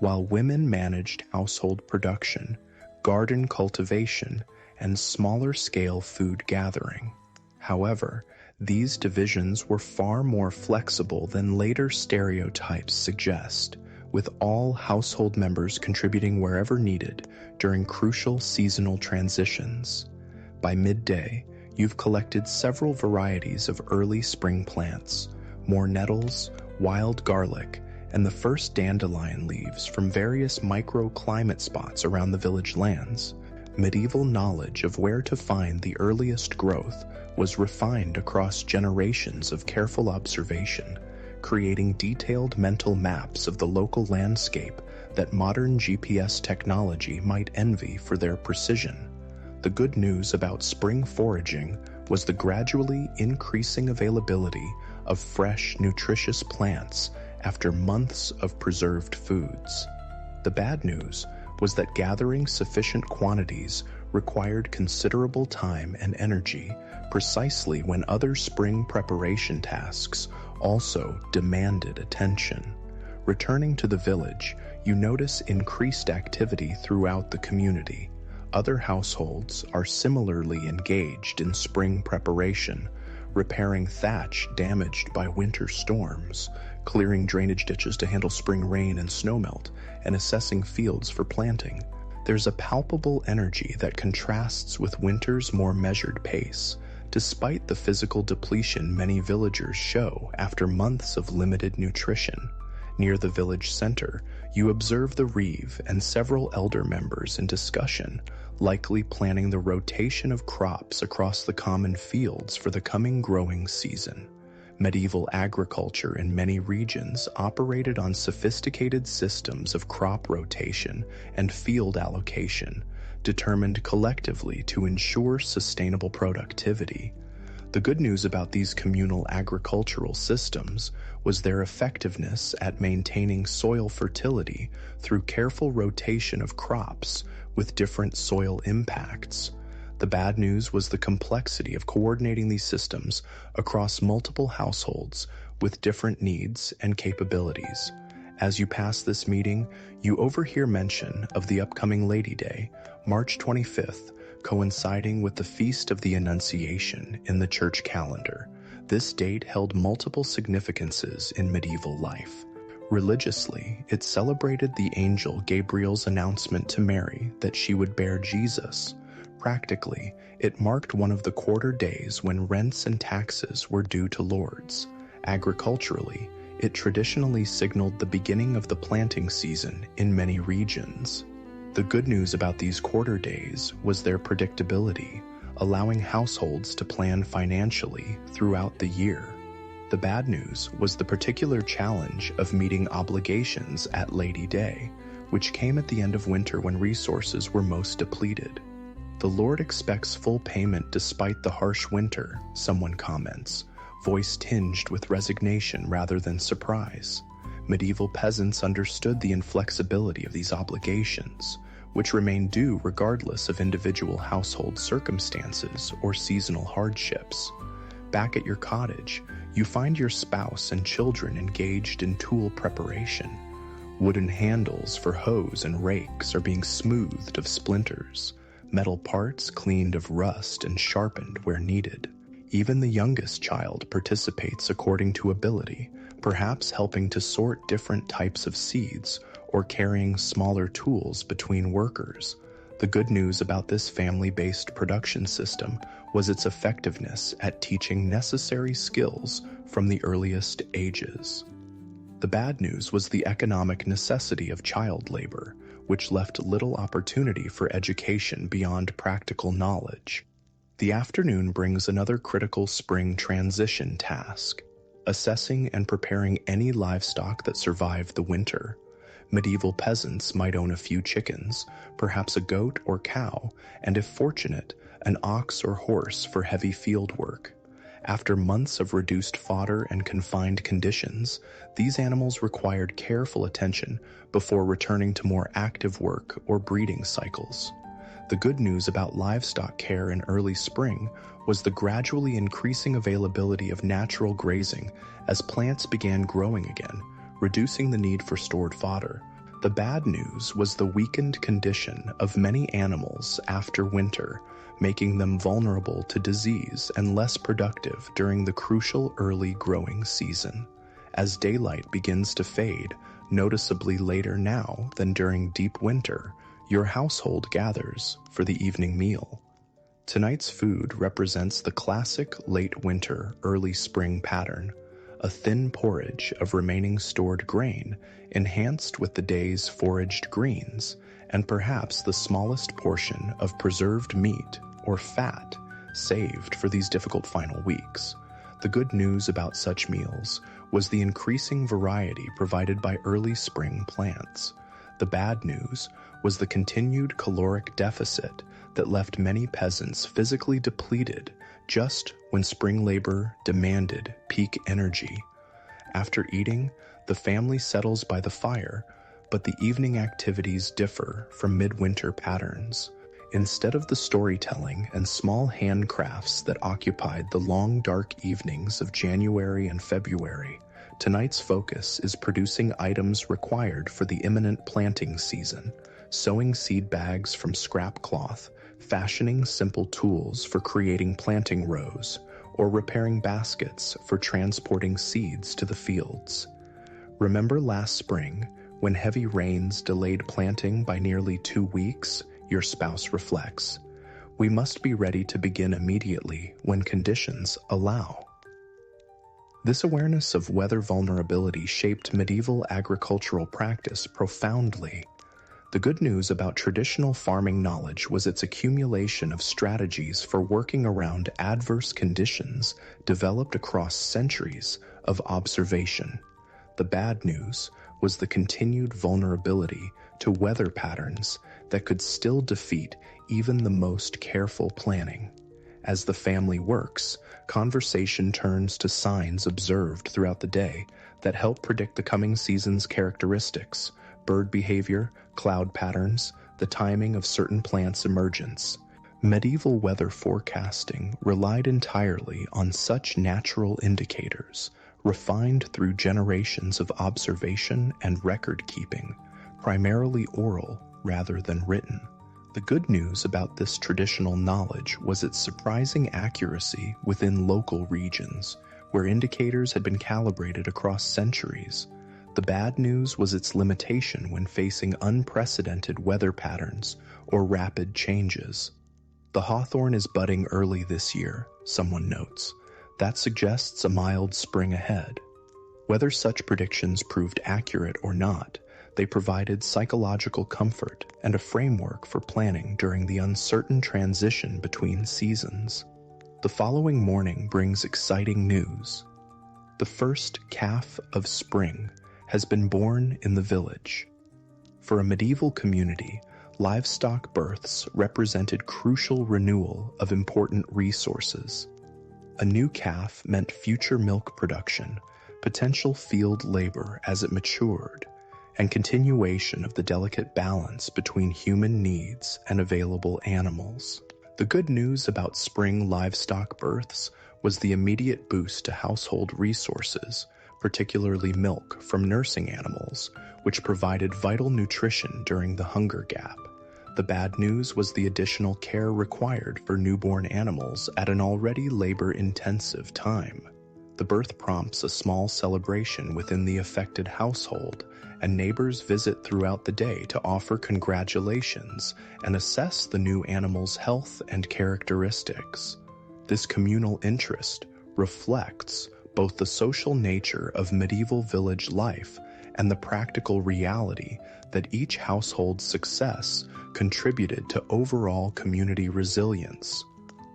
while women managed household production, garden cultivation, and smaller-scale food gathering. However, These divisions were far more flexible than later stereotypes suggest, with all household members contributing wherever needed during crucial seasonal transitions. By midday, you've collected several varieties of early spring plants, more nettles, wild garlic, and the first dandelion leaves from various microclimate spots around the village lands. Medieval knowledge of where to find the earliest growth was refined across generations of careful observation, creating detailed mental maps of the local landscape that modern GPS technology might envy for their precision. The good news about spring foraging was the gradually increasing availability of fresh, nutritious plants after months of preserved foods. The bad news was that gathering sufficient quantities required considerable time and energy, precisely when other spring preparation tasks also demanded attention. Returning to the village, you notice increased activity throughout the community. Other households are similarly engaged in spring preparation, repairing thatch damaged by winter storms, clearing drainage ditches to handle spring rain and snowmelt, and assessing fields for planting. There's a palpable energy that contrasts with winter's more measured pace, despite the physical depletion many villagers show after months of limited nutrition. Near the village center, you observe the reeve and several elder members in discussion, likely planning the rotation of crops across the common fields for the coming growing season. Medieval agriculture in many regions operated on sophisticated systems of crop rotation and field allocation, determined collectively to ensure sustainable productivity. The good news about these communal agricultural systems was their effectiveness at maintaining soil fertility through careful rotation of crops with different soil impacts. The bad news was the complexity of coordinating these systems across multiple households with different needs and capabilities. As you pass this meeting, you overhear mention of the upcoming Lady Day, March 25th, coinciding with the Feast of the Annunciation in the church calendar. This date held multiple significances in medieval life. Religiously, it celebrated the angel Gabriel's announcement to Mary that she would bear Jesus. Practically, it marked one of the quarter days when rents and taxes were due to lords. Agriculturally, it traditionally signaled the beginning of the planting season in many regions. The good news about these quarter days was their predictability, allowing households to plan financially throughout the year. The bad news was the particular challenge of meeting obligations at Lady Day, which came at the end of winter when resources were most depleted. The Lord expects full payment despite the harsh winter, someone comments, voice tinged with resignation rather than surprise. Medieval peasants understood the inflexibility of these obligations, which remained due regardless of individual household circumstances or seasonal hardships. Back at your cottage, you find your spouse and children engaged in tool preparation. Wooden handles for hoes and rakes are being smoothed of splinters, metal parts cleaned of rust and sharpened where needed. Even the youngest child participates according to ability, perhaps helping to sort different types of seeds or carrying smaller tools between workers. The good news about this family-based production system was its effectiveness at teaching necessary skills from the earliest ages. The bad news was the economic necessity of child labor, which left little opportunity for education beyond practical knowledge. The afternoon brings another critical spring transition task: assessing and preparing any livestock that survived the winter. Medieval peasants might own a few chickens, perhaps a goat or cow, and if fortunate, an ox or horse for heavy field work. After months of reduced fodder and confined conditions, these animals required careful attention before returning to more active work or breeding cycles. The good news about livestock care in early spring was the gradually increasing availability of natural grazing as plants began growing again, reducing the need for stored fodder. The bad news was the weakened condition of many animals after winter, making them vulnerable to disease and less productive during the crucial early growing season. As daylight begins to fade, noticeably later now than during deep winter, your household gathers for the evening meal. Tonight's food represents the classic late winter, early spring pattern, a thin porridge of remaining stored grain, enhanced with the day's foraged greens, and perhaps the smallest portion of preserved meat or fat saved for these difficult final weeks. The good news about such meals was the increasing variety provided by early spring plants. The bad news was the continued caloric deficit that left many peasants physically depleted just when spring labor demanded peak energy. After eating, the family settles by the fire, but the evening activities differ from midwinter patterns. Instead of the storytelling and small handcrafts that occupied the long dark evenings of January and February, tonight's focus is producing items required for the imminent planting season, sewing seed bags from scrap cloth, fashioning simple tools for creating planting rows, or repairing baskets for transporting seeds to the fields. Remember last spring, when heavy rains delayed planting by nearly 2 weeks? Your spouse reflects. We must be ready to begin immediately when conditions allow. This awareness of weather vulnerability shaped medieval agricultural practice profoundly. The good news about traditional farming knowledge was its accumulation of strategies for working around adverse conditions developed across centuries of observation. The bad news was the continued vulnerability to weather patterns that could still defeat even the most careful planning. As the family works, conversation turns to signs observed throughout the day that help predict the coming season's characteristics: bird behavior, cloud patterns, the timing of certain plants' emergence. Medieval weather forecasting relied entirely on such natural indicators, refined through generations of observation and record-keeping, primarily oral rather than written. The good news about this traditional knowledge was its surprising accuracy within local regions, where indicators had been calibrated across centuries. The bad news was its limitation when facing unprecedented weather patterns or rapid changes. The hawthorn is budding early this year, someone notes. That suggests a mild spring ahead. Whether such predictions proved accurate or not, they provided psychological comfort and a framework for planning during the uncertain transition between seasons. The following morning brings exciting news. The first calf of spring has been born in the village. For a medieval community, livestock births represented crucial renewal of important resources. A new calf meant future milk production, potential field labor as it matured, and continuation of the delicate balance between human needs and available animals. The good news about spring livestock births was the immediate boost to household resources, particularly milk from nursing animals, which provided vital nutrition during the hunger gap. The bad news was the additional care required for newborn animals at an already labor-intensive time. The birth prompts a small celebration within the affected household, and neighbors visit throughout the day to offer congratulations and assess the new animal's health and characteristics. This communal interest reflects both the social nature of medieval village life and the practical reality that each household's success contributed to overall community resilience.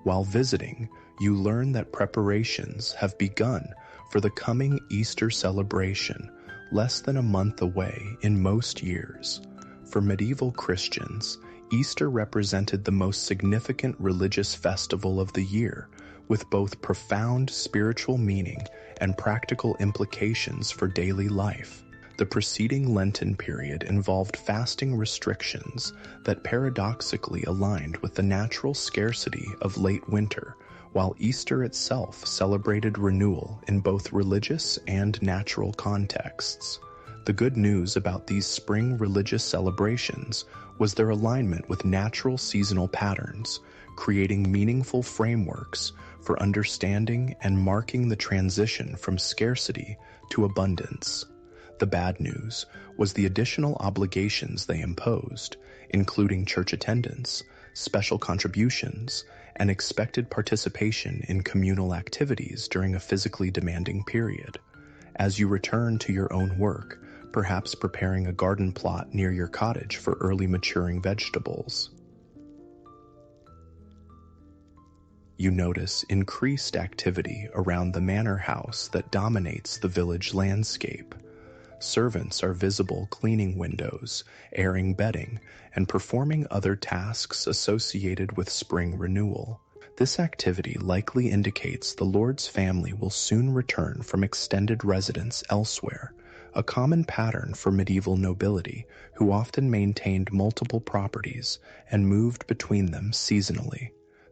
While visiting, you learn that preparations have begun for the coming Easter celebration, less than a month away in most years. For medieval Christians, Easter represented the most significant religious festival of the year, with both profound spiritual meaning and practical implications for daily life. The preceding Lenten period involved fasting restrictions that paradoxically aligned with the natural scarcity of late winter, while Easter itself celebrated renewal in both religious and natural contexts. The good news about these spring religious celebrations was their alignment with natural seasonal patterns, creating meaningful frameworks for understanding and marking the transition from scarcity to abundance. The bad news was the additional obligations they imposed, including church attendance, special contributions, and expected participation in communal activities during a physically demanding period. As you return to your own work, perhaps preparing a garden plot near your cottage for early maturing vegetables, you notice increased activity around the manor house that dominates the village landscape. Servants are visible cleaning windows, airing bedding, and performing other tasks associated with spring renewal. This activity likely indicates the Lord's family will soon return from extended residence elsewhere, a common pattern for medieval nobility who often maintained multiple properties and moved between them seasonally.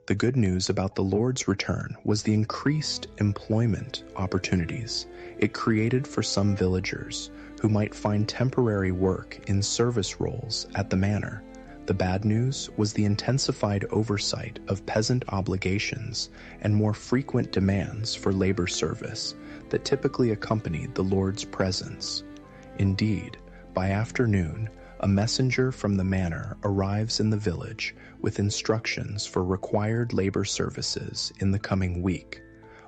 The good news about the Lord's return was the increased employment opportunities it created for some villagers who might find temporary work in service roles at the manor. The bad news was the intensified oversight of peasant obligations and more frequent demands for labor service that typically accompanied the Lord's presence. Indeed, by afternoon, a messenger from the manor arrives in the village with instructions for required labor services in the coming week.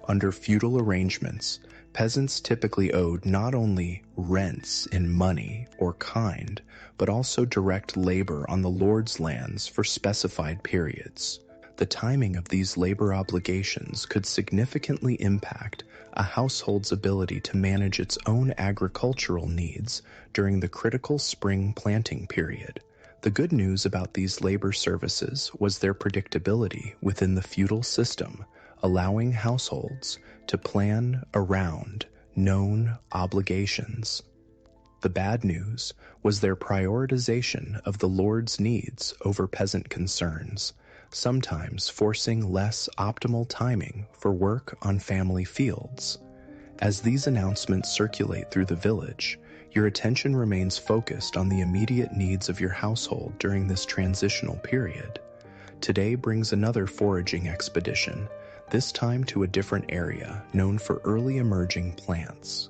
Under feudal arrangements, peasants typically owed not only rents in money or kind, but also direct labor on the Lord's lands for specified periods. The timing of these labor obligations could significantly impact a household's ability to manage its own agricultural needs during the critical spring planting period. The good news about these labor services was their predictability within the feudal system, allowing households to plan around known obligations. The bad news was their prioritization of the Lord's needs over peasant concerns, sometimes forcing less optimal timing for work on family fields. As these announcements circulate through the village, your attention remains focused on the immediate needs of your household during this transitional period. Today brings another foraging expedition, this time to a different area known for early emerging plants.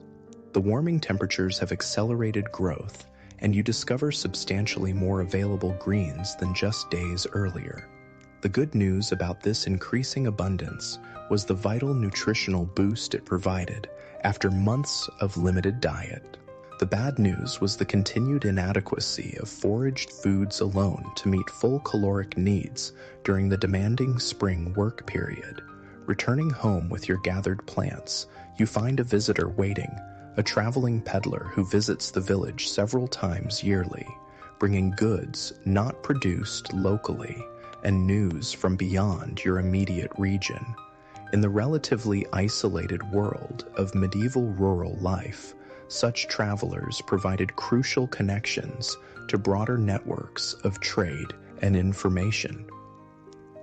The warming temperatures have accelerated growth, and you discover substantially more available greens than just days earlier. The good news about this increasing abundance was the vital nutritional boost it provided after months of limited diet. The bad news was the continued inadequacy of foraged foods alone to meet full caloric needs during the demanding spring work period. Returning home with your gathered plants, you find a visitor waiting, a traveling peddler who visits the village several times yearly, bringing goods not produced locally and news from beyond your immediate region. In the relatively isolated world of medieval rural life, such travelers provided crucial connections to broader networks of trade and information.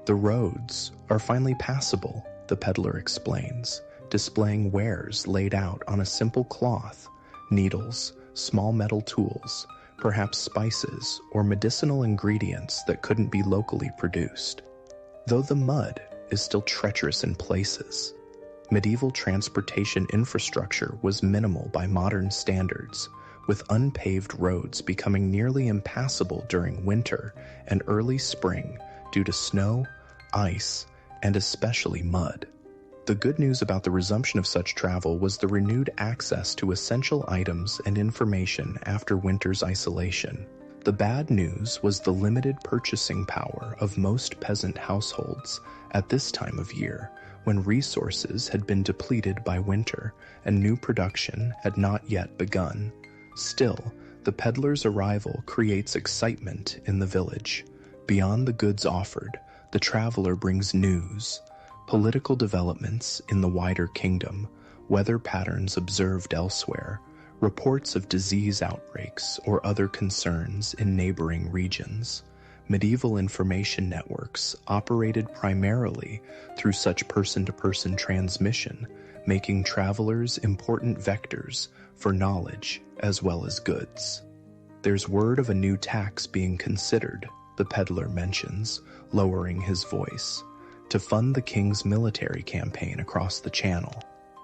The roads are finally passable, the peddler explains, displaying wares laid out on a simple cloth, needles, small metal tools, perhaps spices or medicinal ingredients that couldn't be locally produced. Though the mud is still treacherous in places, medieval transportation infrastructure was minimal by modern standards, with unpaved roads becoming nearly impassable during winter and early spring due to snow, ice, and especially mud. The good news about the resumption of such travel was the renewed access to essential items and information after winter's isolation. The bad news was the limited purchasing power of most peasant households at this time of year, when resources had been depleted by winter and new production had not yet begun. Still, the peddler's arrival creates excitement in the village. Beyond the goods offered, the traveler brings news, political developments in the wider kingdom, weather patterns observed elsewhere, reports of disease outbreaks or other concerns in neighboring regions. Medieval information networks operated primarily through such person-to-person transmission, making travelers important vectors for knowledge as well as goods. There's word of a new tax being considered, the peddler mentions, lowering his voice, to fund the king's military campaign across the channel.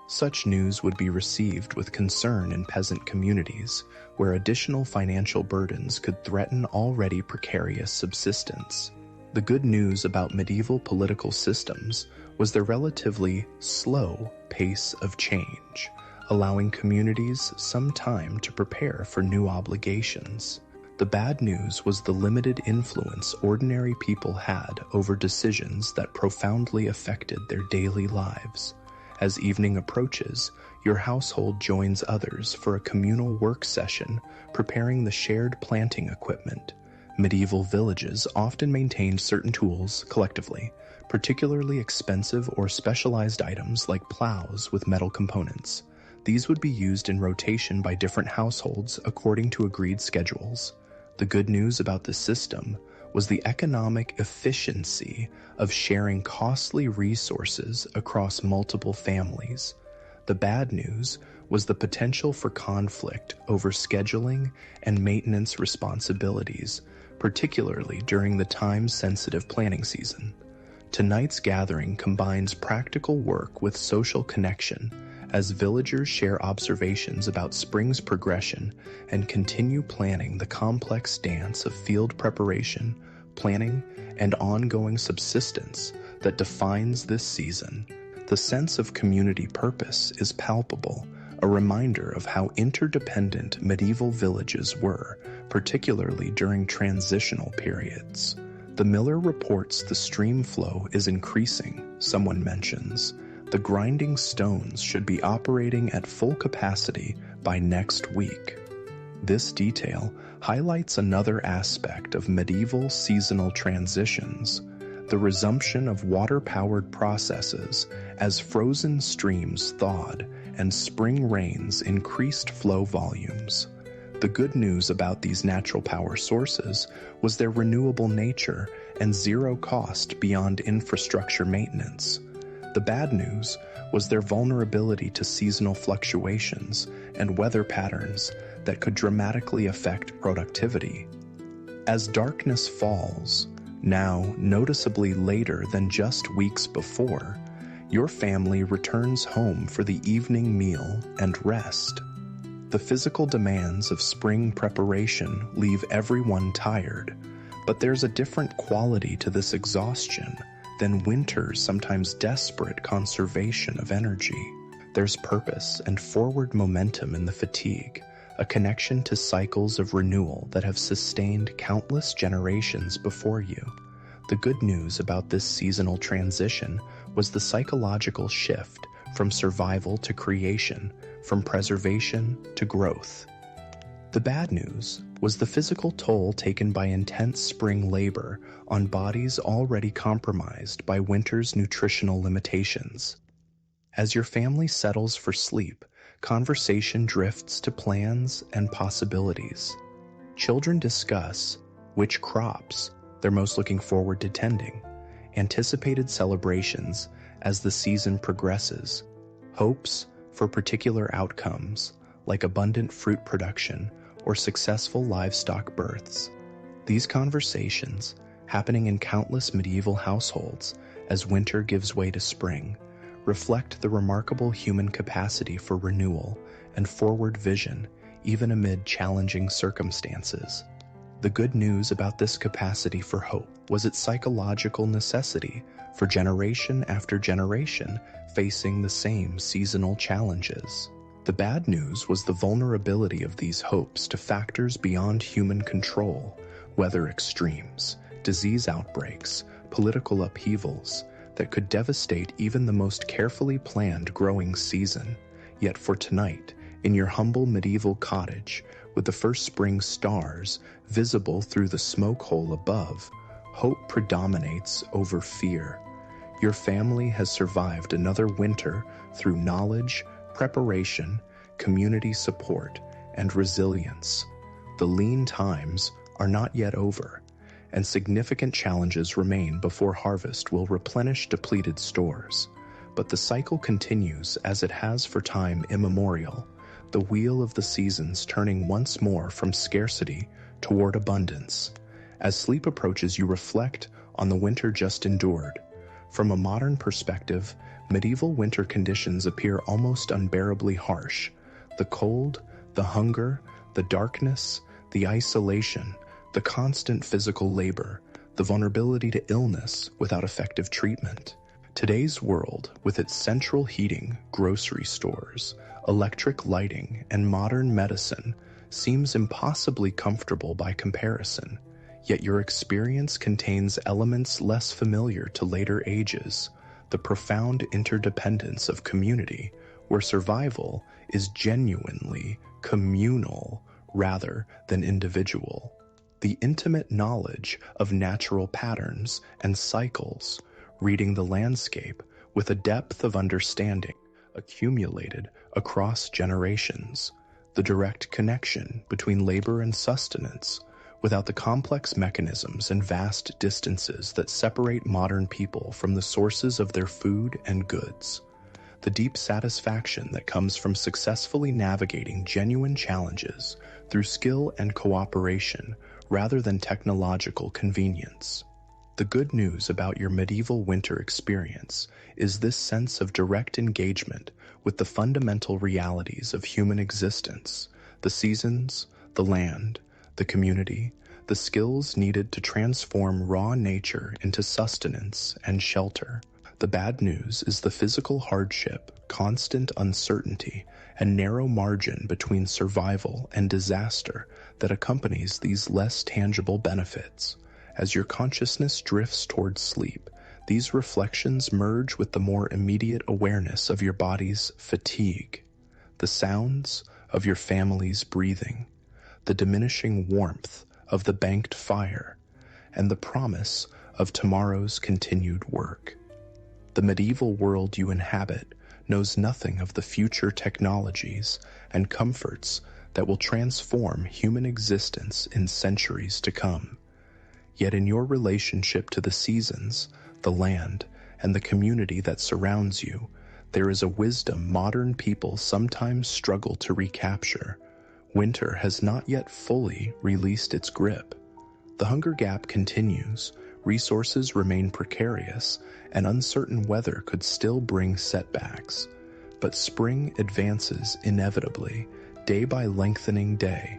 Such news would be received with concern in peasant communities, where additional financial burdens could threaten already precarious subsistence. The good news about medieval political systems was their relatively slow pace of change, allowing communities some time to prepare for new obligations. The bad news was the limited influence ordinary people had over decisions that profoundly affected their daily lives. As evening approaches, your household joins others for a communal work session, preparing the shared planting equipment. Medieval villages often maintained certain tools collectively, particularly expensive or specialized items like plows with metal components. These would be used in rotation by different households according to agreed schedules. The good news about this system was the economic efficiency of sharing costly resources across multiple families. The bad news was the potential for conflict over scheduling and maintenance responsibilities, particularly during the time-sensitive planning season. Tonight's gathering combines practical work with social connection, as villagers share observations about spring's progression and continue planning the complex dance of field preparation, planning, and ongoing subsistence that defines this season. The sense of community purpose is palpable, a reminder of how interdependent medieval villages were, particularly during transitional periods. The miller reports the stream flow is increasing, someone mentions. The grinding stones should be operating at full capacity by next week. This detail highlights another aspect of medieval seasonal transitions, the resumption of water-powered processes as frozen streams thawed and spring rains increased flow volumes. The good news about these natural power sources was their renewable nature and zero cost beyond infrastructure maintenance. The bad news was their vulnerability to seasonal fluctuations and weather patterns that could dramatically affect productivity. As darkness falls, now noticeably later than just weeks before, your family returns home for the evening meal and rest. The physical demands of spring preparation leave everyone tired, but there's a different quality to this exhaustion than winter's sometimes desperate conservation of energy. There's purpose and forward momentum in the fatigue, a connection to cycles of renewal that have sustained countless generations before you. The good news about this seasonal transition was the psychological shift from survival to creation, from preservation to growth. The bad news was the physical toll taken by intense spring labor on bodies already compromised by winter's nutritional limitations. As your family settles for sleep, conversation drifts to plans and possibilities. Children discuss which crops they're most looking forward to tending, anticipated celebrations as the season progresses, hopes for particular outcomes like abundant fruit production or successful livestock births. These conversations, happening in countless medieval households as winter gives way to spring, reflect the remarkable human capacity for renewal and forward vision even amid challenging circumstances. The good news about this capacity for hope was its psychological necessity for generation after generation facing the same seasonal challenges. The bad news was the vulnerability of these hopes to factors beyond human control, weather extremes, disease outbreaks, political upheavals that could devastate even the most carefully planned growing season. Yet for tonight, in your humble medieval cottage, with the first spring stars visible through the smoke hole above, hope predominates over fear. Your family has survived another winter through knowledge, preparation, community support, and resilience. The lean times are not yet over, and significant challenges remain before harvest will replenish depleted stores. But the cycle continues as it has for time immemorial, the wheel of the seasons turning once more from scarcity toward abundance. As sleep approaches, you reflect on the winter just endured. From a modern perspective, medieval winter conditions appear almost unbearably harsh. The cold, the hunger, the darkness, the isolation, the constant physical labor, the vulnerability to illness without effective treatment. Today's world, with its central heating, grocery stores, electric lighting, and modern medicine, seems impossibly comfortable by comparison. Yet your experience contains elements less familiar to later ages, the profound interdependence of community, where survival is genuinely communal rather than individual. The intimate knowledge of natural patterns and cycles, reading the landscape with a depth of understanding accumulated across generations, the direct connection between labor and sustenance, without the complex mechanisms and vast distances that separate modern people from the sources of their food and goods. The deep satisfaction that comes from successfully navigating genuine challenges through skill and cooperation rather than technological convenience. The good news about your medieval winter experience is this sense of direct engagement with the fundamental realities of human existence, the seasons, the land, the community, the skills needed to transform raw nature into sustenance and shelter. The bad news is the physical hardship, constant uncertainty, and narrow margin between survival and disaster that accompanies these less tangible benefits. As your consciousness drifts toward sleep, these reflections merge with the more immediate awareness of your body's fatigue, the sounds of your family's breathing, the diminishing warmth of the banked fire, and the promise of tomorrow's continued work. The medieval world you inhabit knows nothing of the future technologies and comforts that will transform human existence in centuries to come. Yet in your relationship to the seasons, the land, and the community that surrounds you, there is a wisdom modern people sometimes struggle to recapture. Winter has not yet fully released its grip. The hunger gap continues, resources remain precarious, and uncertain weather could still bring setbacks. But spring advances inevitably, day by lengthening day.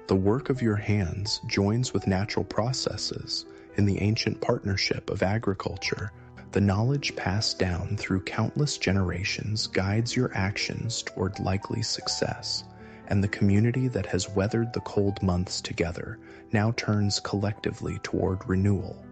The work of your hands joins with natural processes in the ancient partnership of agriculture. The knowledge passed down through countless generations guides your actions toward likely success, and the community that has weathered the cold months together now turns collectively toward renewal.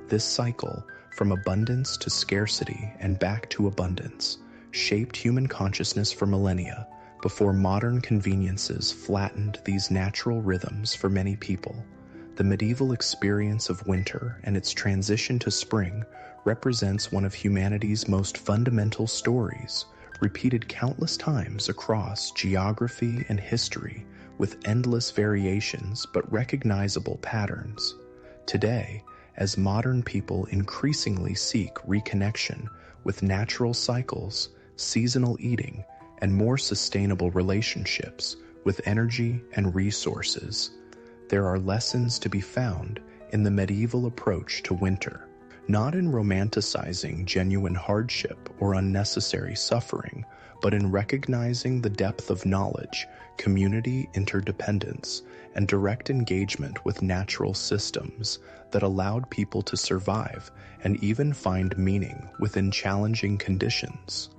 This cycle, from abundance to scarcity and back to abundance, shaped human consciousness for millennia before modern conveniences flattened these natural rhythms for many people. The medieval experience of winter and its transition to spring represents one of humanity's most fundamental stories, repeated countless times across geography and history with endless variations but recognizable patterns. Today, as modern people increasingly seek reconnection with natural cycles, seasonal eating, and more sustainable relationships with energy and resources, there are lessons to be found in the medieval approach to winter, not in romanticizing genuine hardship or unnecessary suffering, but in recognizing the depth of knowledge, community interdependence, and direct engagement with natural systems that allowed people to survive and even find meaning within challenging conditions.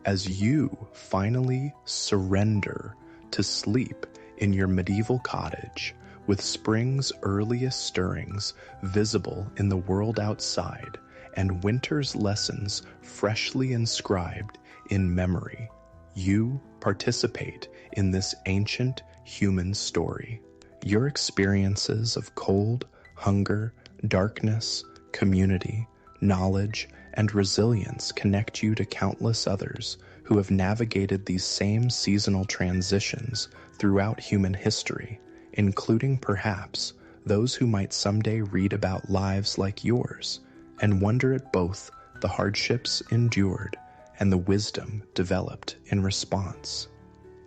As you finally surrender to sleep in your medieval cottage, with spring's earliest stirrings visible in the world outside and winter's lessons freshly inscribed in memory, you participate in this ancient human story. Your experiences of cold, hunger, darkness, community, knowledge, and resilience connect you to countless others who have navigated these same seasonal transitions throughout human history, including perhaps those who might someday read about lives like yours and wonder at both the hardships endured and the wisdom developed in response.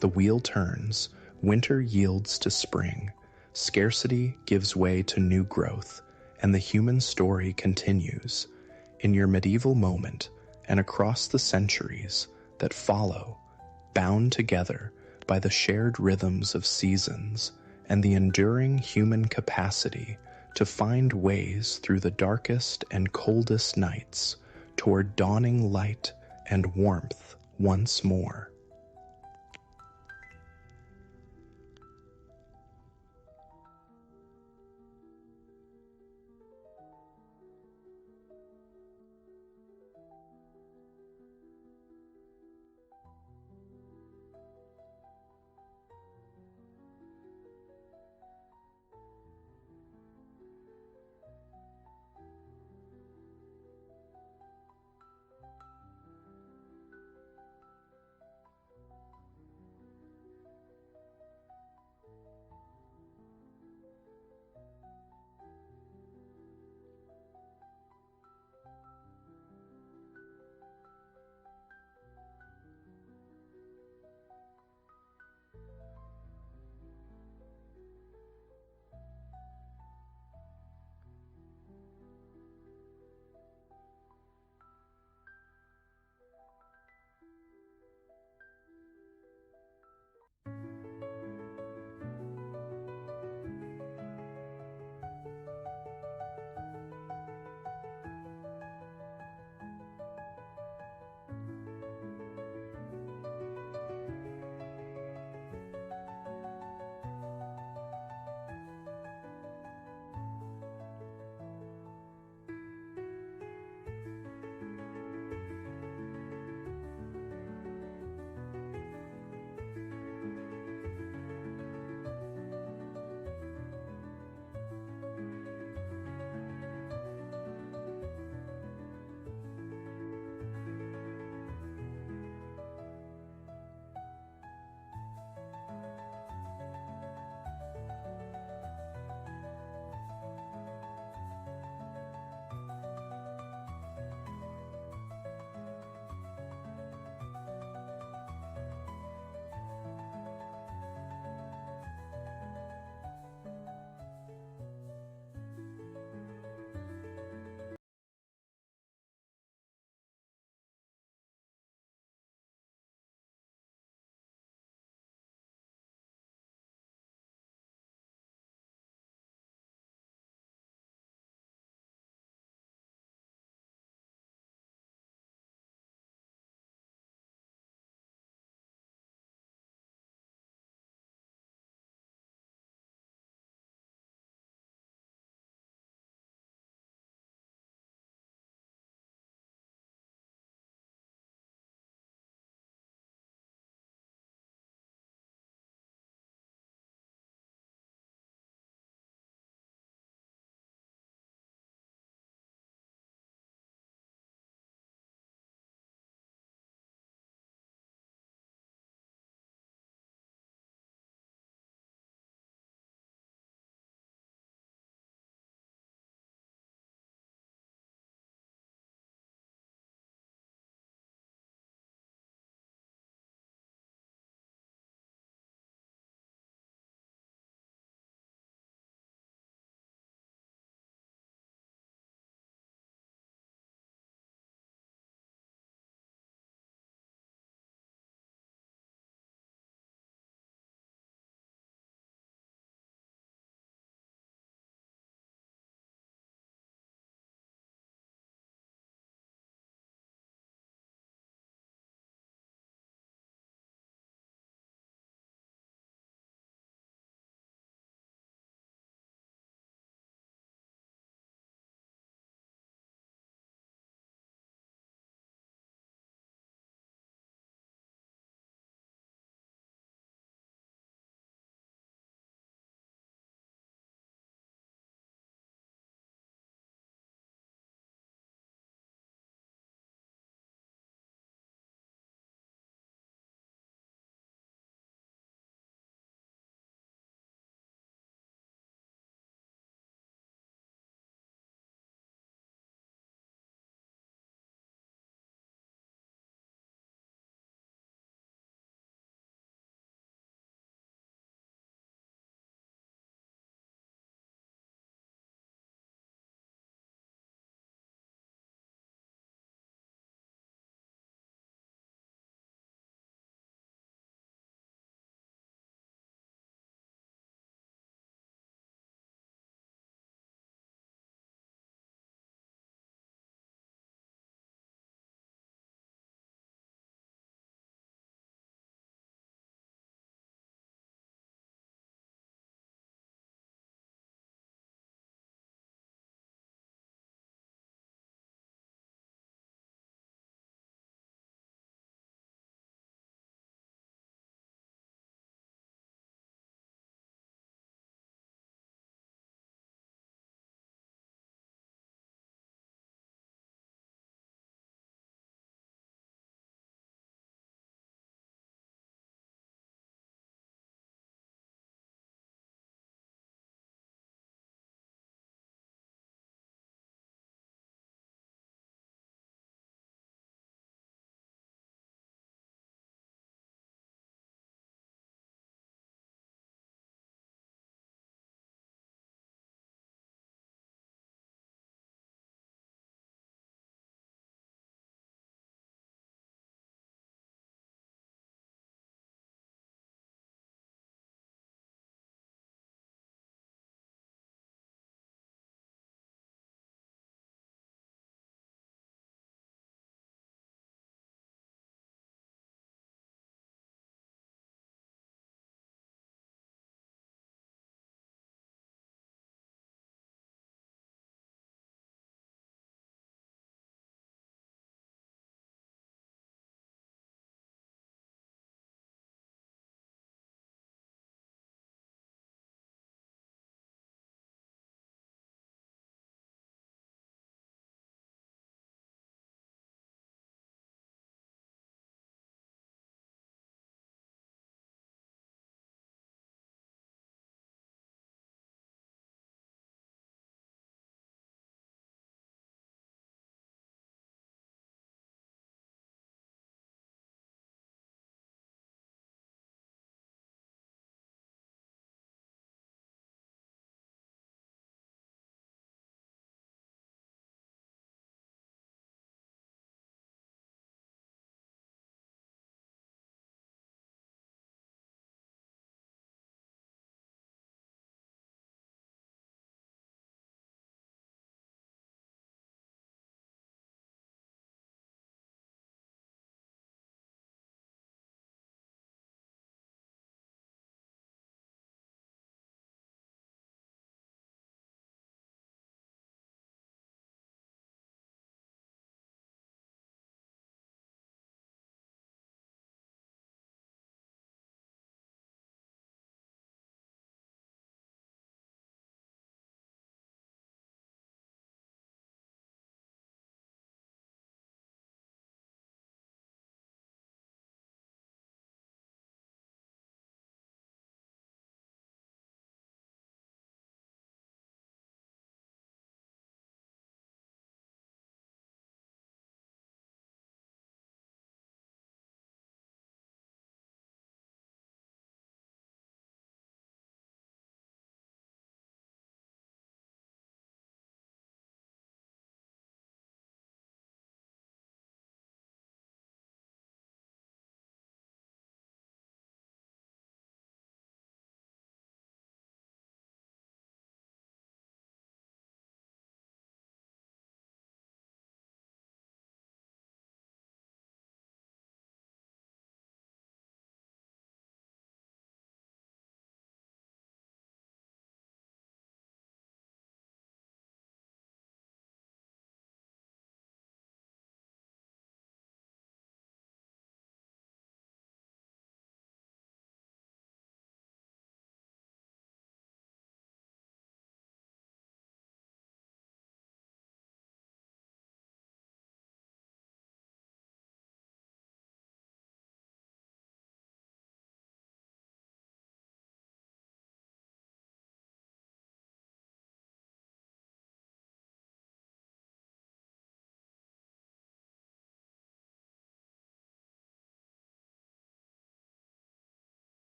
The wheel turns, winter yields to spring, scarcity gives way to new growth, and the human story continues. In your medieval moment and across the centuries that follow, bound together by the shared rhythms of seasons and the enduring human capacity to find ways through the darkest and coldest nights toward dawning light and warmth once more.